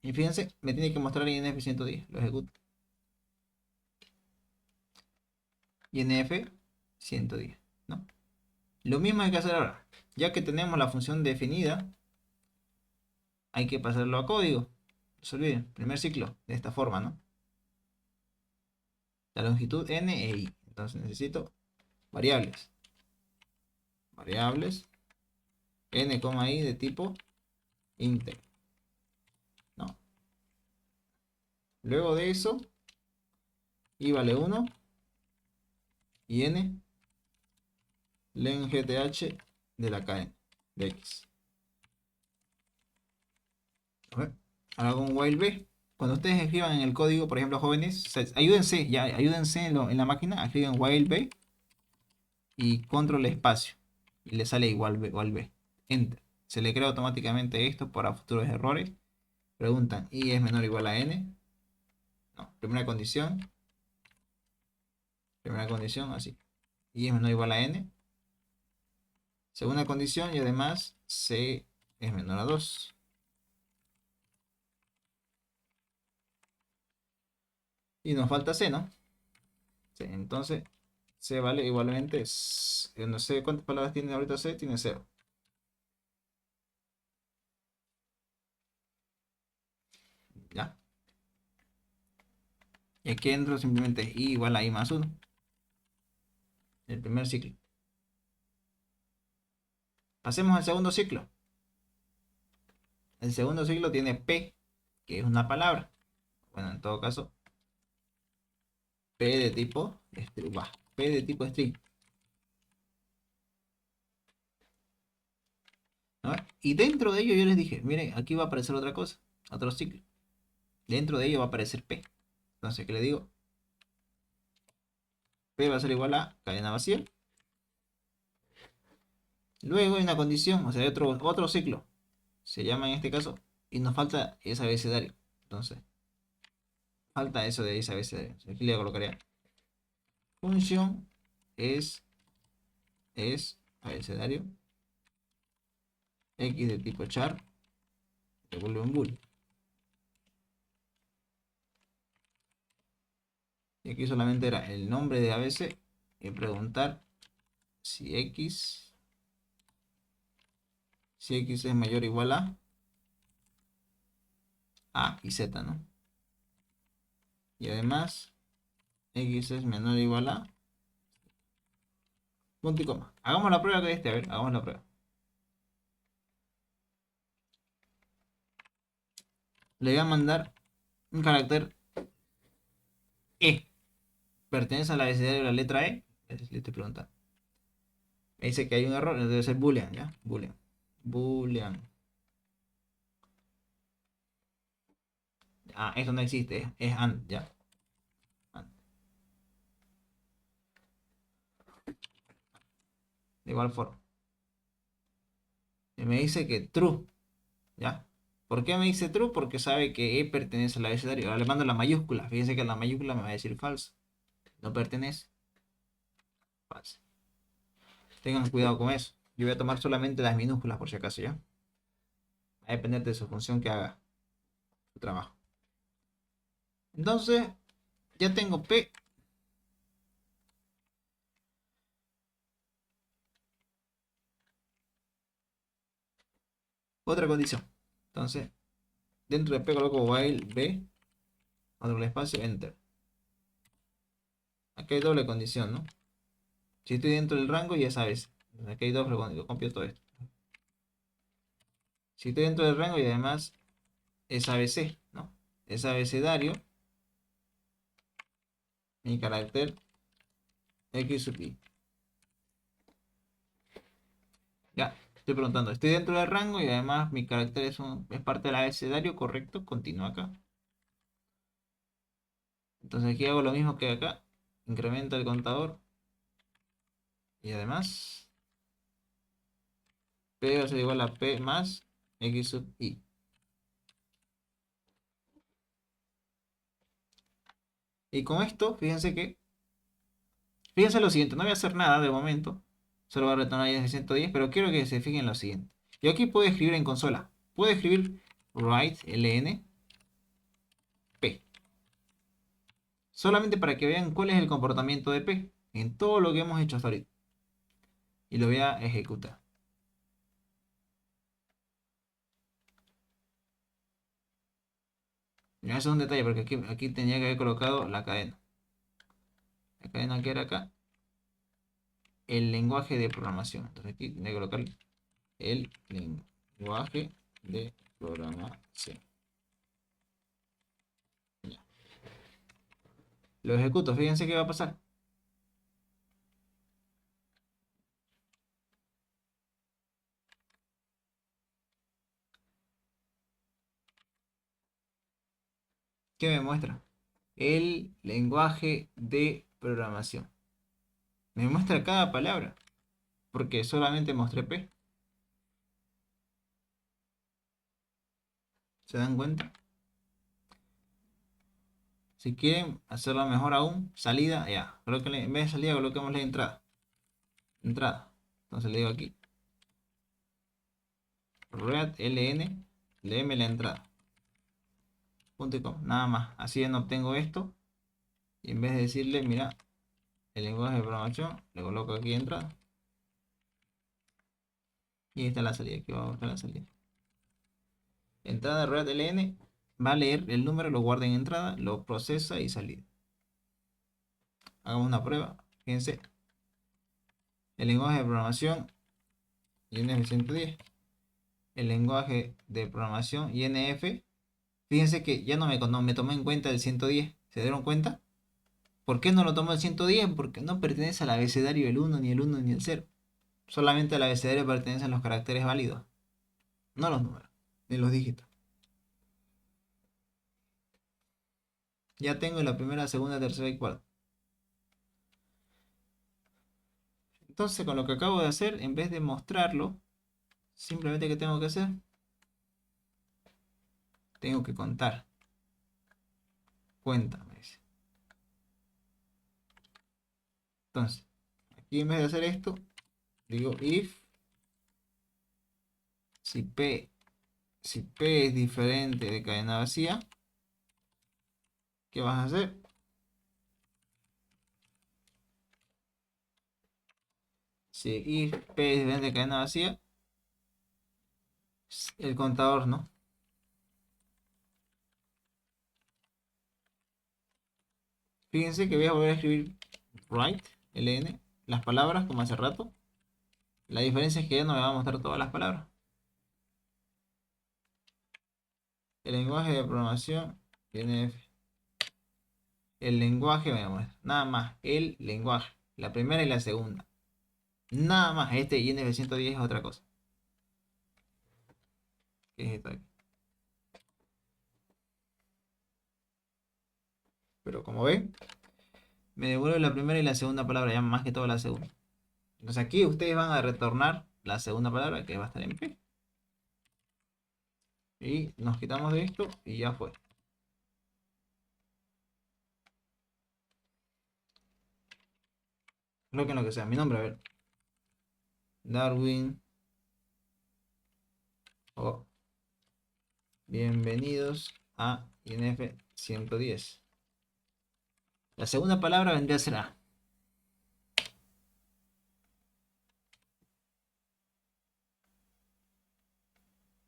Y fíjense, me tiene que mostrar INF 110. Lo ejecuto. INF 110, ¿no? Lo mismo hay que hacer ahora. Ya que tenemos la función definida, hay que pasarlo a código. No se olviden, primer ciclo, de esta forma, ¿no? La longitud n e i. Entonces necesito variables. Variables n, i de tipo int, ¿no? Luego de eso, i vale 1 y n len gth de la cadena de x. A ver, ahora hago un while b. Cuando ustedes escriban en el código, por ejemplo, jóvenes, ayúdense, ya, ayúdense en la máquina, escriben while b y control espacio. Y le sale igual b, igual b. Enter. Se le crea automáticamente esto para futuros errores. Preguntan, ¿y es menor o igual a n? No, primera condición. Primera condición, así. ¿Y es menor o igual a n? Segunda condición y además c es menor a 2. Y nos falta c, ¿no? Sí, entonces c vale igualmente, no sé cuántas palabras tiene ahorita c, tiene 0. ¿Ya? Y aquí entro simplemente i igual a i más 1. El primer ciclo. Pasemos al segundo ciclo. El segundo ciclo tiene p, que es una palabra. Bueno, en todo caso, p de tipo string. P de tipo string. ¿No? Y dentro de ello yo les dije, miren, aquí va a aparecer otra cosa, otro ciclo. Dentro de ello va a aparecer p. Entonces, ¿qué le digo? P va a ser igual a cadena vacía. Luego hay una condición, o sea, hay otro ciclo. Se llama en este caso, y nos falta ese abecedario. Entonces, falta eso de ese abecedario. Aquí le colocaría función es abecedario x de tipo char, devuelve un bool. Y aquí solamente era el nombre de ABC y preguntar si x es mayor o igual a y z, ¿no? Y además, x es menor o igual a punto y coma. Hagamos la prueba de este, a ver, hagamos la prueba. Le voy a mandar un carácter E. ¿Pertenece al abecedario de la letra E? Le estoy preguntando. Me dice que hay un error, debe ser boolean, ¿ya? Boolean. Boolean. Ah, esto no existe, es AND, ¿ya? AND. De igual forma. Y me dice que true, ¿ya? ¿Por qué me dice true? Porque sabe que E pertenece al abecedario. Ahora le mando la mayúscula. Fíjense que la mayúscula me va a decir falso. No pertenece. Falso. Tengan cuidado con eso. Yo voy a tomar solamente las minúsculas por si acaso, ¿ya? Va a depender de su función que haga su trabajo. Entonces, ya tengo P. Otra condición. Entonces, dentro de P coloco while B, otro espacio, enter. Aquí hay doble condición, ¿no? Si estoy dentro del rango, ya sabes. Aquí hay doble condición. Copio todo esto. Si estoy dentro del rango y además es ABC, ¿no? Es abecedario. Mi carácter X sub i. Ya, estoy preguntando. Estoy dentro del rango y además mi carácter es parte del abecedario, correcto. Continúa acá. Entonces aquí hago lo mismo que acá. Incremento el contador. Y además, P va a ser igual a P más X sub i. Y con esto, fíjense lo siguiente, no voy a hacer nada de momento, solo voy a retornar ahí desde 110, pero quiero que se fijen lo siguiente. Yo aquí puedo escribir en consola, puedo escribir write ln p, solamente para que vean cuál es el comportamiento de p en todo lo que hemos hecho hasta ahorita. Y lo voy a ejecutar. Ya, eso es un detalle, porque aquí tenía que haber colocado la cadena. La cadena que era acá, el lenguaje de programación. Entonces aquí tenía que colocar el lenguaje de programación. Ya. Lo ejecuto, fíjense qué va a pasar. ¿Qué me muestra? El lenguaje de programación. Me muestra cada palabra, porque solamente mostré P. ¿Se dan cuenta? Si quieren hacerlo mejor aún, salida, ya. En vez de salida, coloquemos la entrada. Entrada. Entonces le digo aquí, read ln, léeme la entrada. Punto y coma. Nada más. Así ya no obtengo esto. Y en vez de decirle, mira, el lenguaje de programación, le coloco aquí entrada. Y ahí está la salida. Aquí va a buscar la salida. Entrada read ln, va a leer el número, lo guarda en entrada, lo procesa y salida. Hagamos una prueba. Fíjense, el lenguaje de programación INF 110, el lenguaje de programación INF. Fíjense que ya no me tomé en cuenta el 110. ¿Se dieron cuenta? ¿Por qué no lo tomó el 110? Porque no pertenece al abecedario el 1, ni el 1, ni el 0. Solamente al abecedario pertenecen los caracteres válidos, no los números, ni los dígitos. Ya tengo la primera, segunda, tercera y cuarta. Entonces, con lo que acabo de hacer, en vez de mostrarlo, simplemente ¿qué tengo que hacer? Tengo que contar. Cuenta, me dice. Entonces, aquí en vez de hacer esto, digo if si P, si P es diferente de cadena vacía, ¿qué vas a hacer? Si if P es diferente de cadena vacía, el contador no. Fíjense que voy a volver a escribir write, ln, las palabras como hace rato. La diferencia es que ya no me va a mostrar todas las palabras. El lenguaje de programación INF. El lenguaje me muestra. Nada más. El lenguaje. La primera y la segunda. Nada más. Este INF 110 es otra cosa. ¿Qué es esto aquí? Pero como ven, me devuelve la primera y la segunda palabra. Ya más que todo la segunda. Entonces aquí ustedes van a retornar la segunda palabra que va a estar en P. Y nos quitamos de esto y ya fue. Lo que sea. Mi nombre, a ver. Darwin. Oh, bienvenidos a INF 110. La segunda palabra vendría a ser A.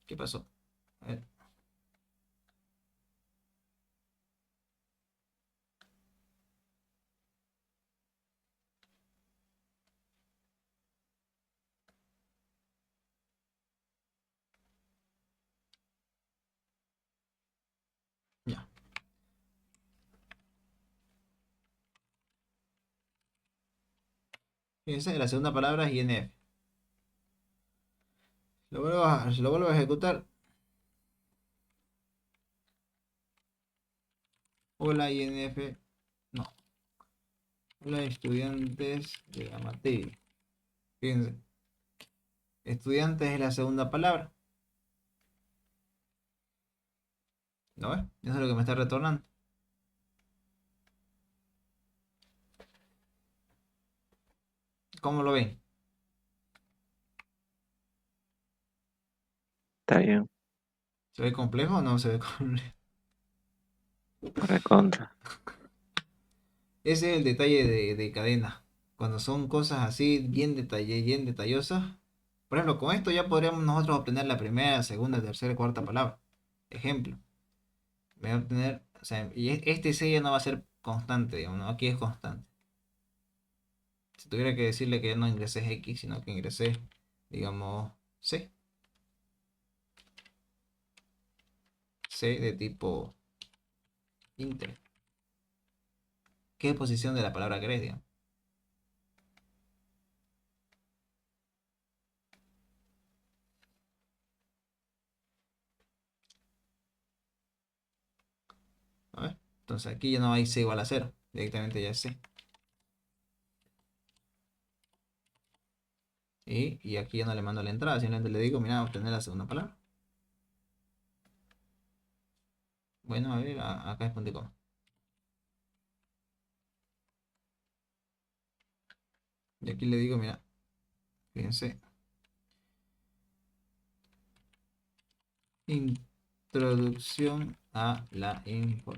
¿Qué pasó? A ver. Ya. Fíjense, la segunda palabra es INF. Lo vuelvo a ejecutar. Hola INF. No. Hola estudiantes de la materia. Fíjense. Estudiantes es la segunda palabra. ¿No ves? Eso es lo que me está retornando. ¿Cómo lo ven? Está bien, ¿Se ve complejo o no se ve complejo? recontra. Ese es el detalle de cadena. Cuando son cosas así bien detallosas. Por ejemplo, con esto ya podríamos nosotros obtener la primera, segunda, tercera, cuarta palabra. Ejemplo. Voy a obtener, o sea, y este C ya no va a ser constante, digamos, ¿no? Aquí es constante. Si tuviera que decirle que ya no ingresé X, sino que ingresé, digamos, C. C de tipo int. ¿Qué posición de la palabra querés, digamos? A ver. Entonces aquí ya no hay C igual a cero. Directamente ya es C. Y aquí ya no le mando la entrada, simplemente le digo, mira, obtener la segunda palabra. Bueno, a ver, acá es punto y coma. Y aquí le digo, mira, fíjense, introducción a la info.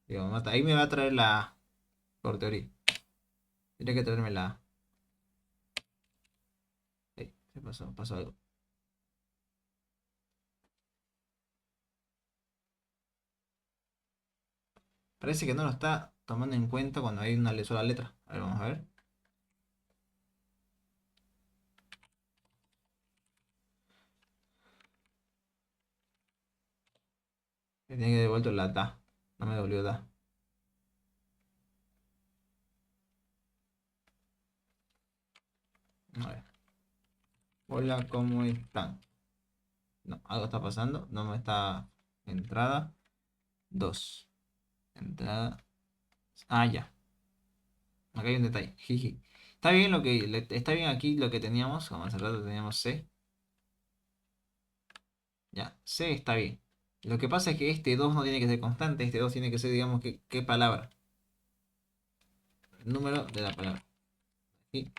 Digo, ahí me va a traer la A, por teoría. Tiene que traerme la A. Se pasó algo. Parece que no lo está tomando en cuenta cuando hay una sola letra. A ver, vamos a ver. Me tiene que devuelto la DA. No me devolvió DA. A ver. Hola, ¿cómo están? No, algo está pasando. No me está. Entrada 2. Entrada. Ah, ya. Acá hay un detalle. Jiji. Está bien está bien aquí lo que teníamos. Como hace rato teníamos C. Ya, C está bien. Lo que pasa es que este 2 no tiene que ser constante. Este 2 tiene que ser, digamos, ¿qué palabra? El número de la palabra. Aquí,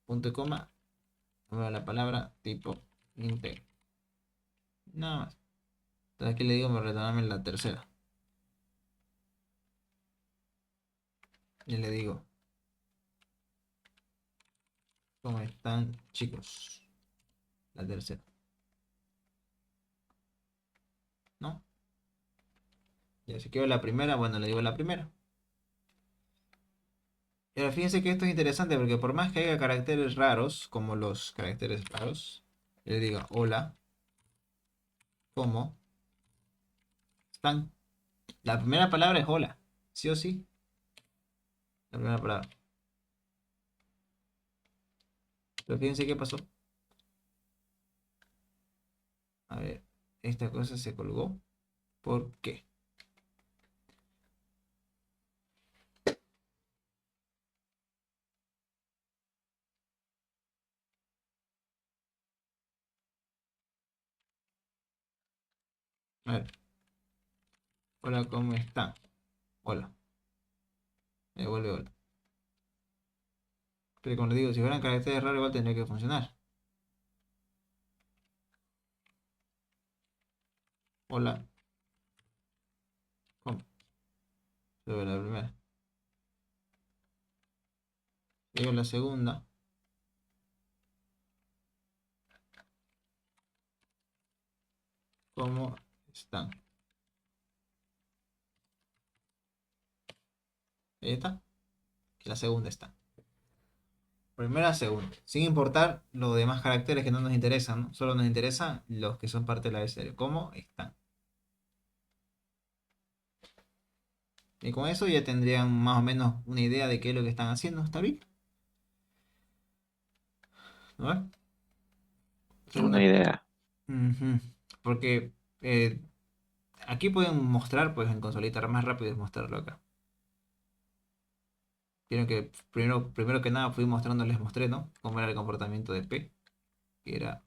punto y coma. Número de la palabra tipo int. Nada más. Entonces aquí le digo, me retorname la tercera. Y le digo, ¿cómo están, chicos? La tercera. ¿No? Ya si quiero la primera, bueno, le digo la primera. Y ahora fíjense que esto es interesante porque por más que haya caracteres raros, como los caracteres raros, le digo, hola, ¿cómo están? La primera palabra es hola, sí o sí, la primera palabra. Pero fíjense qué pasó. A ver, esta cosa se colgó. ¿Por qué? A ver, hola, ¿cómo están? Hola, me devuelve hola. Pero como les digo, si fueran caracteres raros, igual tendría que funcionar. Hola, ¿cómo? Sobre la primera. Digo la segunda. ¿Cómo están? Ahí está. La segunda está. Primera, segunda. Sin importar los demás caracteres que no nos interesan, ¿no? Solo nos interesan los que son parte del abecedario. ¿Cómo están? Y con eso ya tendrían más o menos una idea de qué es lo que están haciendo. ¿Está bien? ¿no? Una Segunda. idea. Ujú. Porque aquí pueden mostrar, pues en consolita más rápido es mostrarlo acá. Vieron que primero que nada fui mostrando, les mostré, ¿no? Cómo era el comportamiento de P, que era,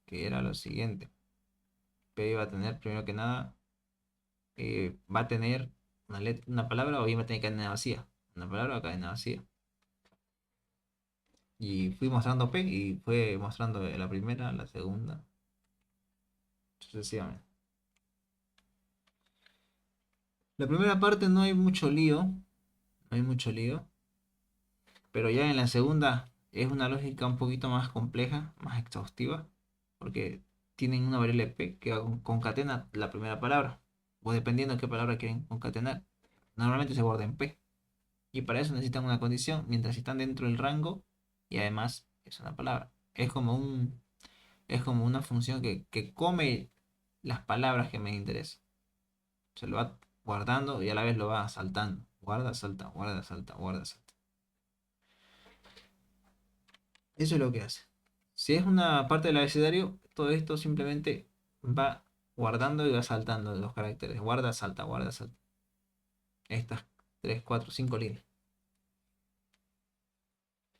que era lo siguiente. P iba a tener, primero que nada, va a tener una palabra o bien va a tener cadena vacía. Una palabra o cadena vacía. Y fui mostrando P y fue mostrando la primera, la segunda, sucesivamente. La primera parte no hay mucho lío, no hay mucho lío, pero ya en la segunda es una lógica un poquito más compleja, más exhaustiva, porque tienen una variable P que concatena la primera palabra, o dependiendo de qué palabra quieren concatenar. Normalmente se guarda en P, y para eso necesitan una condición, mientras están dentro del rango, y además es una palabra. Es como una función que come las palabras que me interesan. Se lo va guardando y a la vez lo va saltando. Guarda, salta, guarda, salta, guarda, salta. Eso es lo que hace. Si es una parte del abecedario, todo esto simplemente va guardando y va saltando los caracteres. Guarda, salta, guarda, salta. Estas 3 4 5 líneas.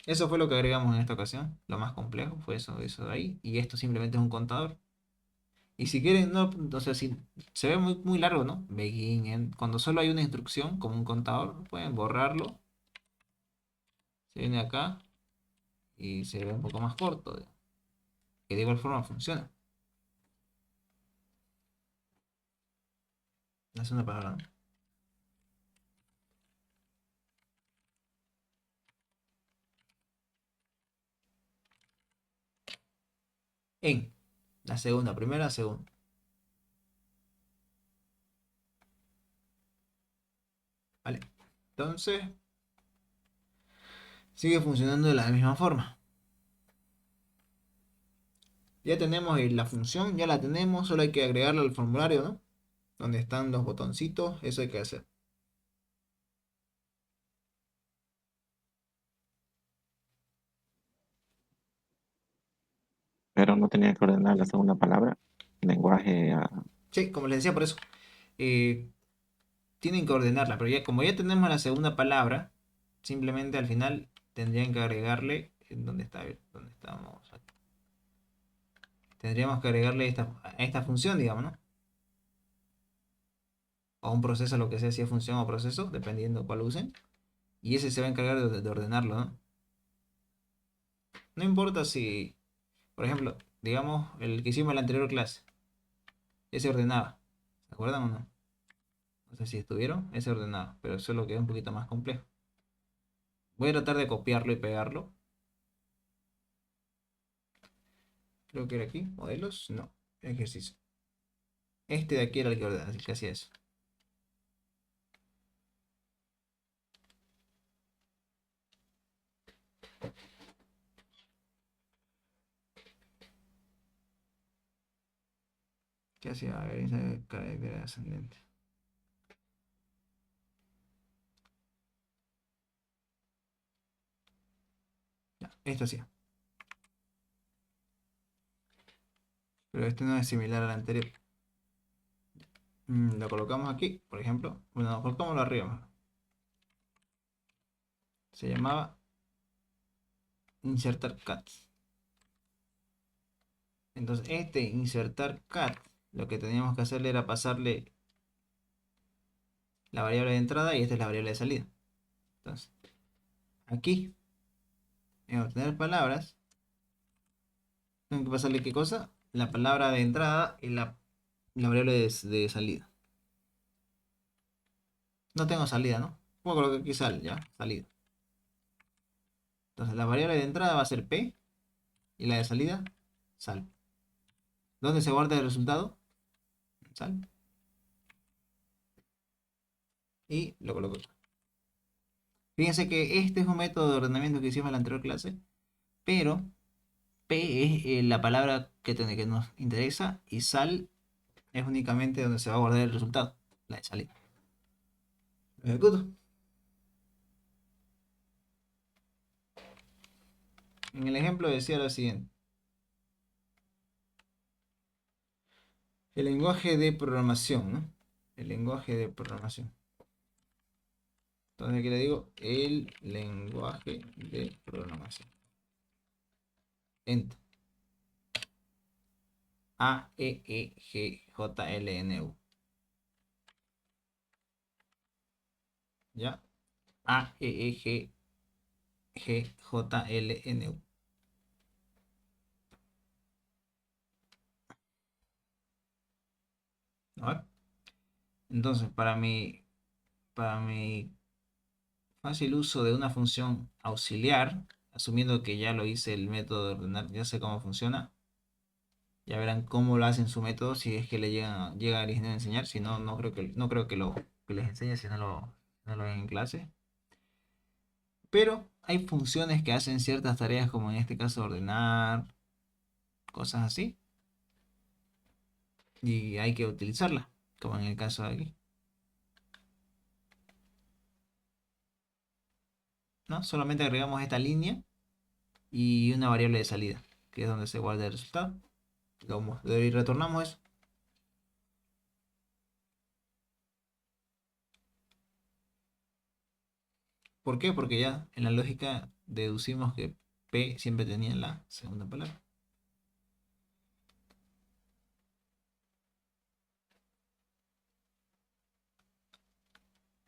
Eso fue lo que agregamos en esta ocasión. Lo más complejo fue eso de ahí. Y esto simplemente es un contador. Y si quieren, no, o sea, si se ve muy, muy largo, ¿no? Begin, end. Cuando solo hay una instrucción, como un contador, pueden borrarlo. Se viene acá y se ve un poco más corto. Que de igual forma funciona. Es una palabra, ¿no? En. La segunda, primera, segunda. Vale. Entonces, sigue funcionando de la misma forma. Ya tenemos la función, ya la tenemos, solo hay que agregarla al formulario, ¿no? Donde están los botoncitos, eso hay que hacer. Pero no tenía que ordenar la segunda palabra. Lenguaje. Sí, como les decía, por eso. eh, Tienen que ordenarla, pero ya como ya tenemos la segunda palabra, simplemente al final tendrían que agregarle, ¿dónde está? A ver, ¿dónde estamos? Aquí. Tendríamos que agregarle a esta función, digamos, ¿no? O un proceso, lo que sea, si es función o proceso, dependiendo cuál usen. Y ese se va a encargar de ordenarlo, ¿no? No importa si, por ejemplo, digamos, el que hicimos en la anterior clase, ese ordenaba. ¿Se acuerdan o no? No sé si estuvieron, ese ordenaba, pero eso es lo que es un poquito más complejo. Voy a tratar de copiarlo y pegarlo. Creo que era aquí, modelos, no, ejercicio. Este de aquí era el que ordenaba, el que hacía eso. ¿Qué hacía? A ver, ese carácter ascendente. Ya, esto hacía. Pero este no es similar al anterior. Lo colocamos aquí, por ejemplo. Bueno, colocámoslo arriba mejor. Se llamaba insertar cat. Entonces, este insertar cat, lo que teníamos que hacerle era pasarle la variable de entrada y esta es la variable de salida. Entonces, aquí, en obtener palabras, tengo que pasarle qué cosa? La palabra de entrada y la variable de salida. No tengo salida, ¿no? Puedo colocar aquí sal, ya, salida. Entonces, la variable de entrada va a ser P y la de salida, sal. ¿Dónde se guarda el resultado? Sal. Y lo coloco acá. Fíjense que este es un método de ordenamiento que hicimos en la anterior clase, pero P es la palabra que nos interesa y sal es únicamente donde se va a guardar el resultado, la de salida. Lo ejecuto. En el ejemplo decía lo siguiente. El lenguaje de programación, ¿no? El lenguaje de programación. Entonces aquí le digo el lenguaje de programación. Enter. AEEGJLNU. ¿Ya? AEEGJLNU. A ver. Entonces, para mi fácil uso de una función auxiliar, asumiendo que ya lo hice el método de ordenar, ya sé cómo funciona. Ya verán cómo lo hacen su método si es que le llega al ingeniero a enseñar. Si no, no creo que les enseñe si no lo ven en clase. Pero hay funciones que hacen ciertas tareas, como en este caso ordenar, cosas así. Y hay que utilizarlas, como en el caso de aquí. ¿No? Solamente agregamos esta línea y una variable de salida, que es donde se guarda el resultado. Y retornamos eso. ¿Por qué? Porque ya en la lógica deducimos que P siempre tenía la segunda palabra.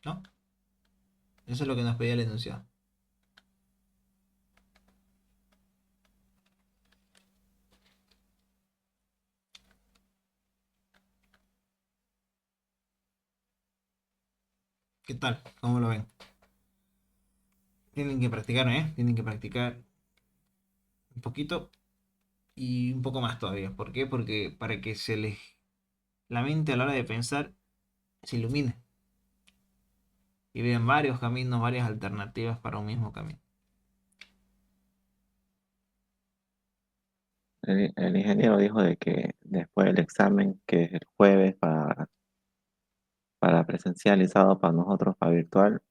¿No? Eso es lo que nos pedía el enunciado. ¿Qué tal? ¿Cómo lo ven? Tienen que practicar, ¿eh? Tienen que practicar un poquito y un poco más todavía. ¿Por qué? Porque para que la mente a la hora de pensar se ilumine y vean varios caminos, varias alternativas para un mismo camino. El ingeniero dijo de que después del examen, que es el jueves para presencial y sábado para nosotros, para virtual,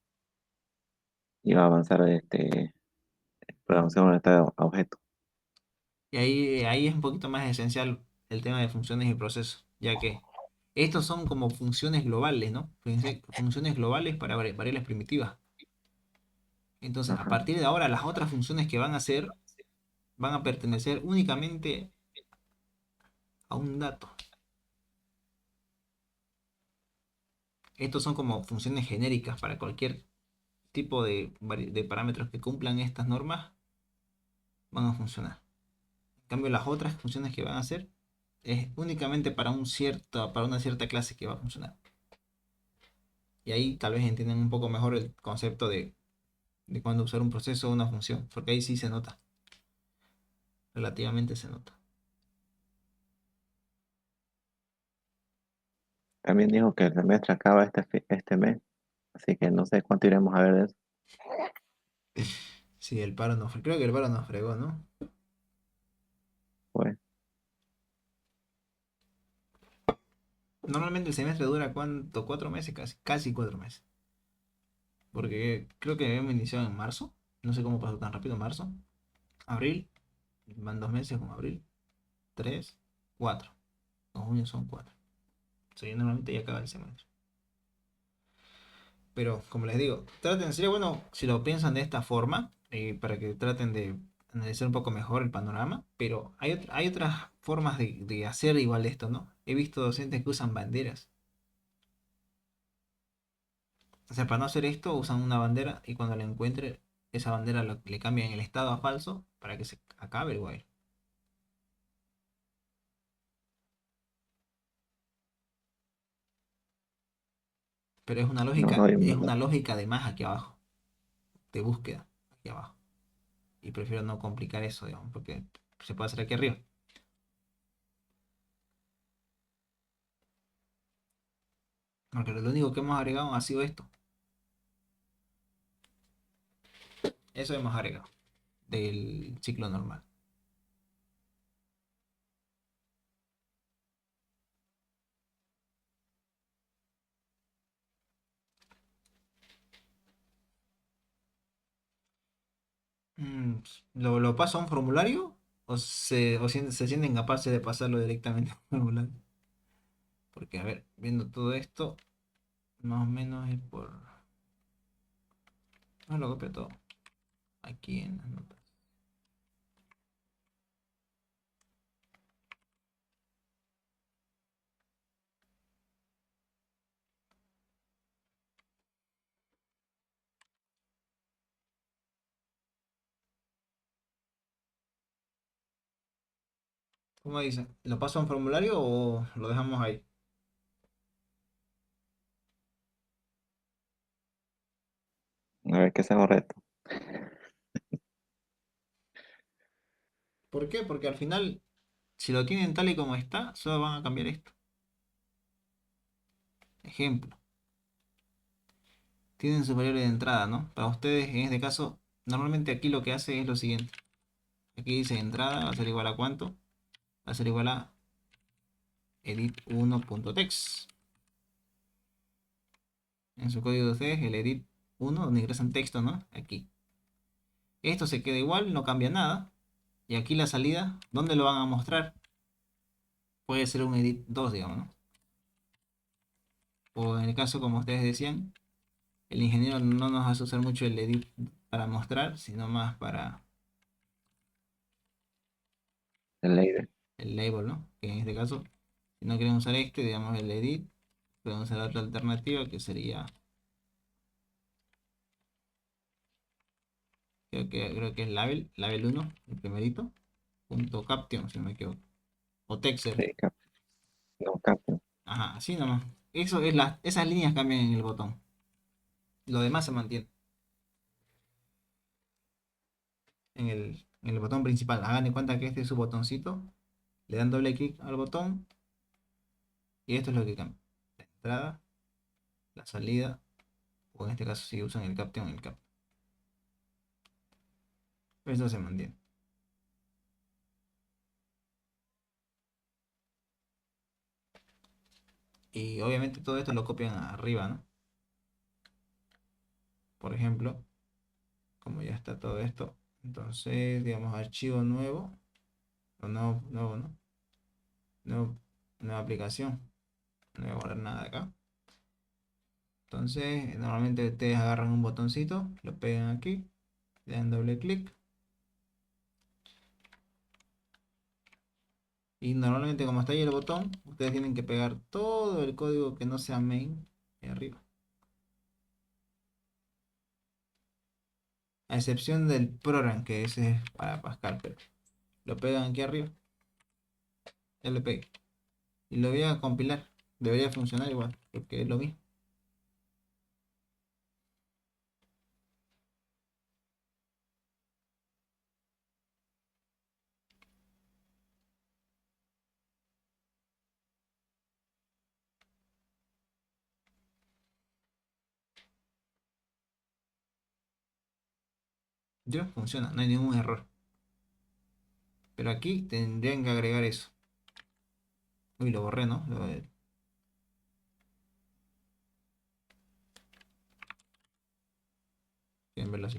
iba a avanzar programación orientada a objetos. Y ahí es un poquito más esencial el tema de funciones y procesos, ya que estos son como funciones globales, ¿no? Funciones globales para variables primitivas. Entonces, a Ajá. partir de ahora, las otras funciones que van a hacer van a pertenecer únicamente a un dato. Estos son como funciones genéricas para cualquier tipo de parámetros que cumplan estas normas, van a funcionar. En cambio, las otras funciones que van a hacer es únicamente para una cierta clase que va a funcionar. Y ahí tal vez entiendan un poco mejor el concepto de cuándo usar un proceso o una función, porque ahí sí se nota, relativamente se nota. También dijo que el semestre acaba este mes, así que no sé cuánto iremos a ver de eso. Sí, creo que el paro nos fregó, ¿no? Pues, Normalmente el semestre dura ¿cuánto? 4 meses, casi 4 meses. Porque creo que habíamos iniciado en marzo. No sé cómo pasó tan rápido marzo. Abril, van 2 meses con abril. 3, 4. Con junio son 4. O sea, normalmente ya acaba el semestre. Pero como les digo, sería bueno si lo piensan de esta forma, para que traten de analizar un poco mejor el panorama. Pero hay otras formas de hacer igual esto, ¿no? He visto docentes que usan banderas. O sea, para no hacer esto, usan una bandera y cuando la encuentre, esa bandera le cambian el estado a falso para que se acabe el while. Pero es una no, no, lógica, es una lógica de más aquí abajo, de búsqueda aquí abajo. Y prefiero no complicar eso, digamos, porque se puede hacer aquí arriba. Porque lo único que hemos agregado ha sido esto. Eso hemos agregado del ciclo normal. ¿Lo paso a un formulario se sienten capaces de pasarlo directamente a un formulario? Porque, a ver, viendo todo esto, más o menos es por... No lo copio todo. Aquí en las notas. ¿Cómo dice? ¿Lo paso a un formulario o lo dejamos ahí? A ver qué se los reto. ¿Por qué? Porque al final, si lo tienen tal y como está, solo van a cambiar esto. Ejemplo, tienen superior de entrada, ¿no? Para ustedes, en este caso, normalmente aquí lo que hace es lo siguiente. Aquí dice entrada, va a ser igual a cuánto. Va a ser igual a edit1.text. En su código de ustedes, el edit1, donde ingresan texto, ¿no? Aquí. Esto se queda igual, no cambia nada. Y aquí la salida, ¿dónde lo van a mostrar? Puede ser un edit2, digamos, ¿no? O en el caso, como ustedes decían, el ingeniero no nos hace usar mucho el edit para mostrar, sino más para El label. el label, ¿no? Que en este caso, si no quieren usar este, digamos el edit, pueden usar otra alternativa que sería, creo que es label 1, el primerito, punto caption, si no me equivoco. O texer, Sí, no, Captain. ajá, así nomás. Esas líneas cambian en el botón. Lo demás se mantiene en el botón principal. Hagan de cuenta que este es su botoncito. Le dan doble clic al botón y esto es lo que cambia. La entrada, la salida, o en este caso si usan el caption, el cap. Esto se mantiene. Y obviamente todo esto lo copian arriba, ¿no? Por ejemplo, como ya está todo esto, entonces, digamos, archivo nuevo, o nuevo, ¿no? Nueva aplicación. No voy a guardar nada de acá. Entonces, normalmente ustedes agarran un botoncito, lo pegan aquí, le dan doble clic. Y normalmente como está ahí el botón, ustedes tienen que pegar todo el código que no sea main ahí arriba. A excepción del program, que ese es para Pascal, pero lo pegan aquí arriba. Ya le pegué. Y lo voy a compilar. Debería funcionar igual, porque es lo mismo. Ya funciona, no hay ningún error. Pero aquí tendrían que agregar eso. Uy, lo borré, ¿no? Quieren verlo así.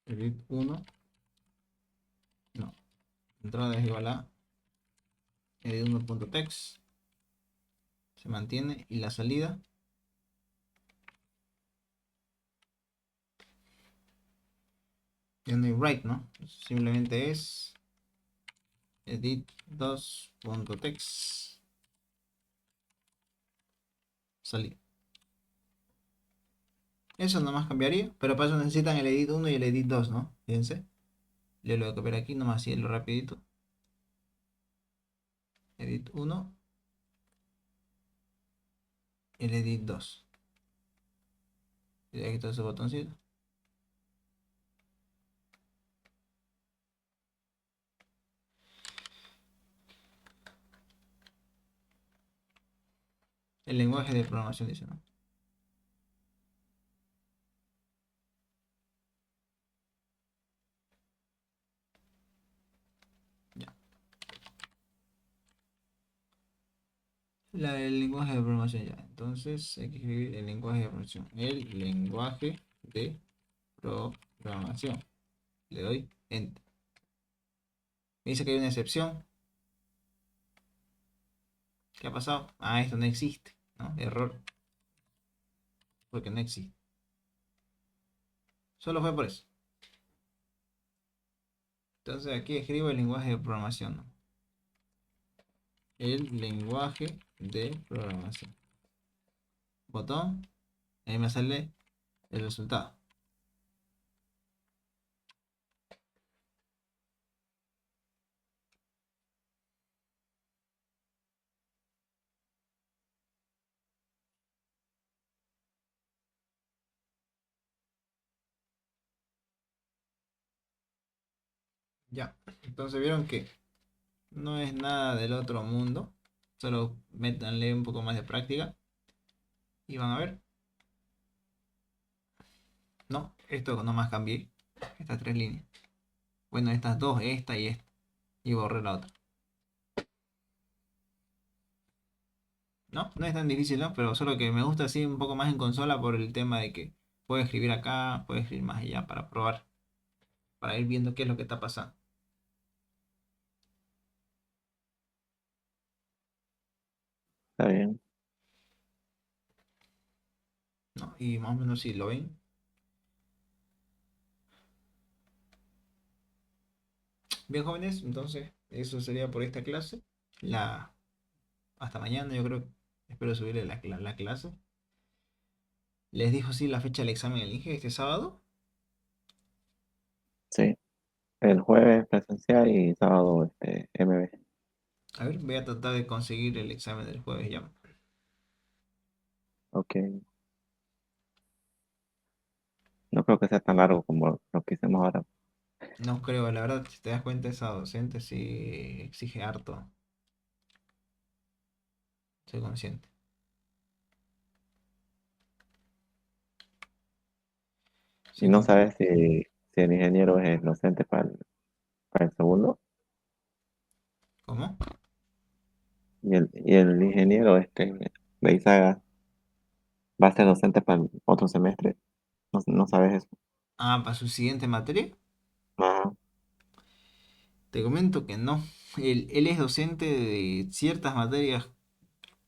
Edit1. No. Entrada es igual a edit1.text. Se mantiene. Y la salida. Ya no hay write, ¿no? Simplemente es edit2.text. Salida. Eso nomás cambiaría. Pero para eso necesitan el edit1 y el edit2, ¿no? Fíjense. Le lo voy a copiar aquí, nomás así lo rapidito. Edit1. El edit2. Y aquí está ese botoncito. El lenguaje de programación dice, ¿no? Ya. El lenguaje de programación ya. Entonces hay que escribir el lenguaje de programación. El lenguaje de programación. Le doy Enter. Me dice que hay una excepción. ¿Qué ha pasado? Ah, esto no existe, ¿no? Error, porque no existe. Solo fue por eso. Entonces aquí escribo el lenguaje de programación, ¿no? El lenguaje de programación. Botón. Ahí me sale el resultado. Ya. Entonces vieron que no es nada del otro mundo. Solo métanle un poco más de práctica. Y van a ver. No, esto nomás cambié. Estas tres líneas. Bueno, estas dos, esta y esta. Y borré la otra. No, no es tan difícil, ¿no? Pero solo que me gusta así un poco más en consola por el tema de que puedo escribir acá, puedo escribir más allá para probar. Para ir viendo qué es lo que está pasando. Está bien. ¿No? Y más o menos si lo ven. Bien, jóvenes, entonces eso sería por esta clase. La, hasta mañana, yo creo. Espero subirle la clase. Les dijo sí la fecha del examen el INGE este sábado. Sí. El jueves presencial y sábado MB. A ver, voy a tratar de conseguir el examen del jueves ya. Ok. No creo que sea tan largo como lo que hicimos ahora. No creo, la verdad, si te das cuenta, esa docente sí exige harto. Soy consciente. Y Soy no consciente. sabes si el ingeniero es docente para el segundo. ¿Cómo? Y el ingeniero Beizaga va a ser docente para el otro semestre. No, no sabes eso. Ah, para su siguiente materia. Ajá. Te comento que no. Él es docente de ciertas materias.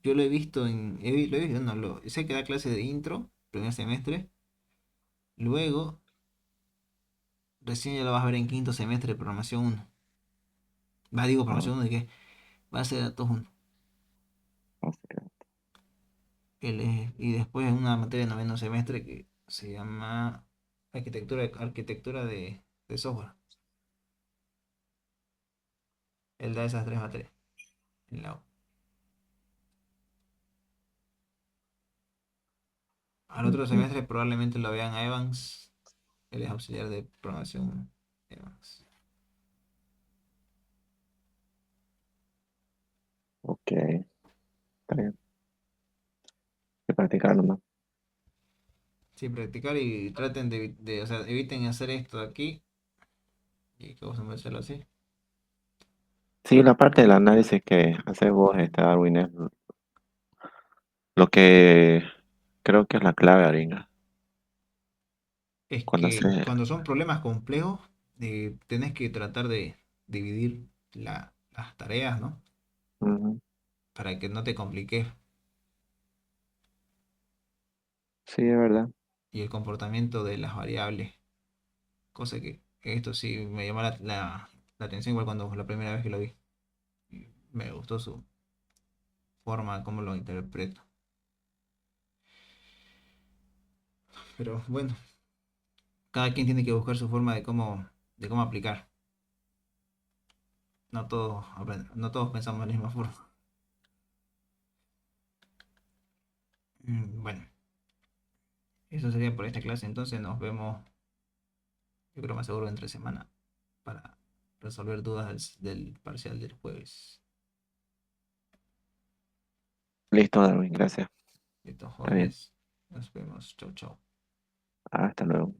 Yo lo he visto lo he visto, no, sé que da clase de intro, primer semestre. Luego, recién ya lo vas a ver en quinto semestre de programación uno. Digo, Ah, programación uno de qué. Base de datos uno. o sea, Y después una materia de noveno semestre que se llama arquitectura de software. Él da esas tres materias en la U. Al otro ujú. semestre probablemente lo vean a Evans. Él es auxiliar de programación Evans. Ok, está bien. Hay que practicar nomás. Sí, practicar y traten o sea, eviten hacer esto de aquí y que vos a hacerlo así. Sí, la parte del análisis que haces vos, Darwin, es lo que creo que es la clave, Aringa. Es Cuando que haces, cuando son problemas complejos, tenés que tratar de dividir las tareas, ¿no? ujú. Para que no te compliques Sí, es verdad. y el comportamiento de las variables. Cosa que esto sí me llamó la atención igual cuando la primera vez que lo vi. Y me gustó su forma, cómo lo interpreto. Pero bueno, cada quien tiene que buscar su forma de cómo aplicar. No todos pensamos de la misma forma. Bueno, eso sería por esta clase. Entonces nos vemos, yo creo más seguro entre semana para resolver dudas del parcial del jueves. Listo, Darwin, gracias. Listo, Está bien. jóvenes. Nos vemos. Chau, chau. Hasta luego.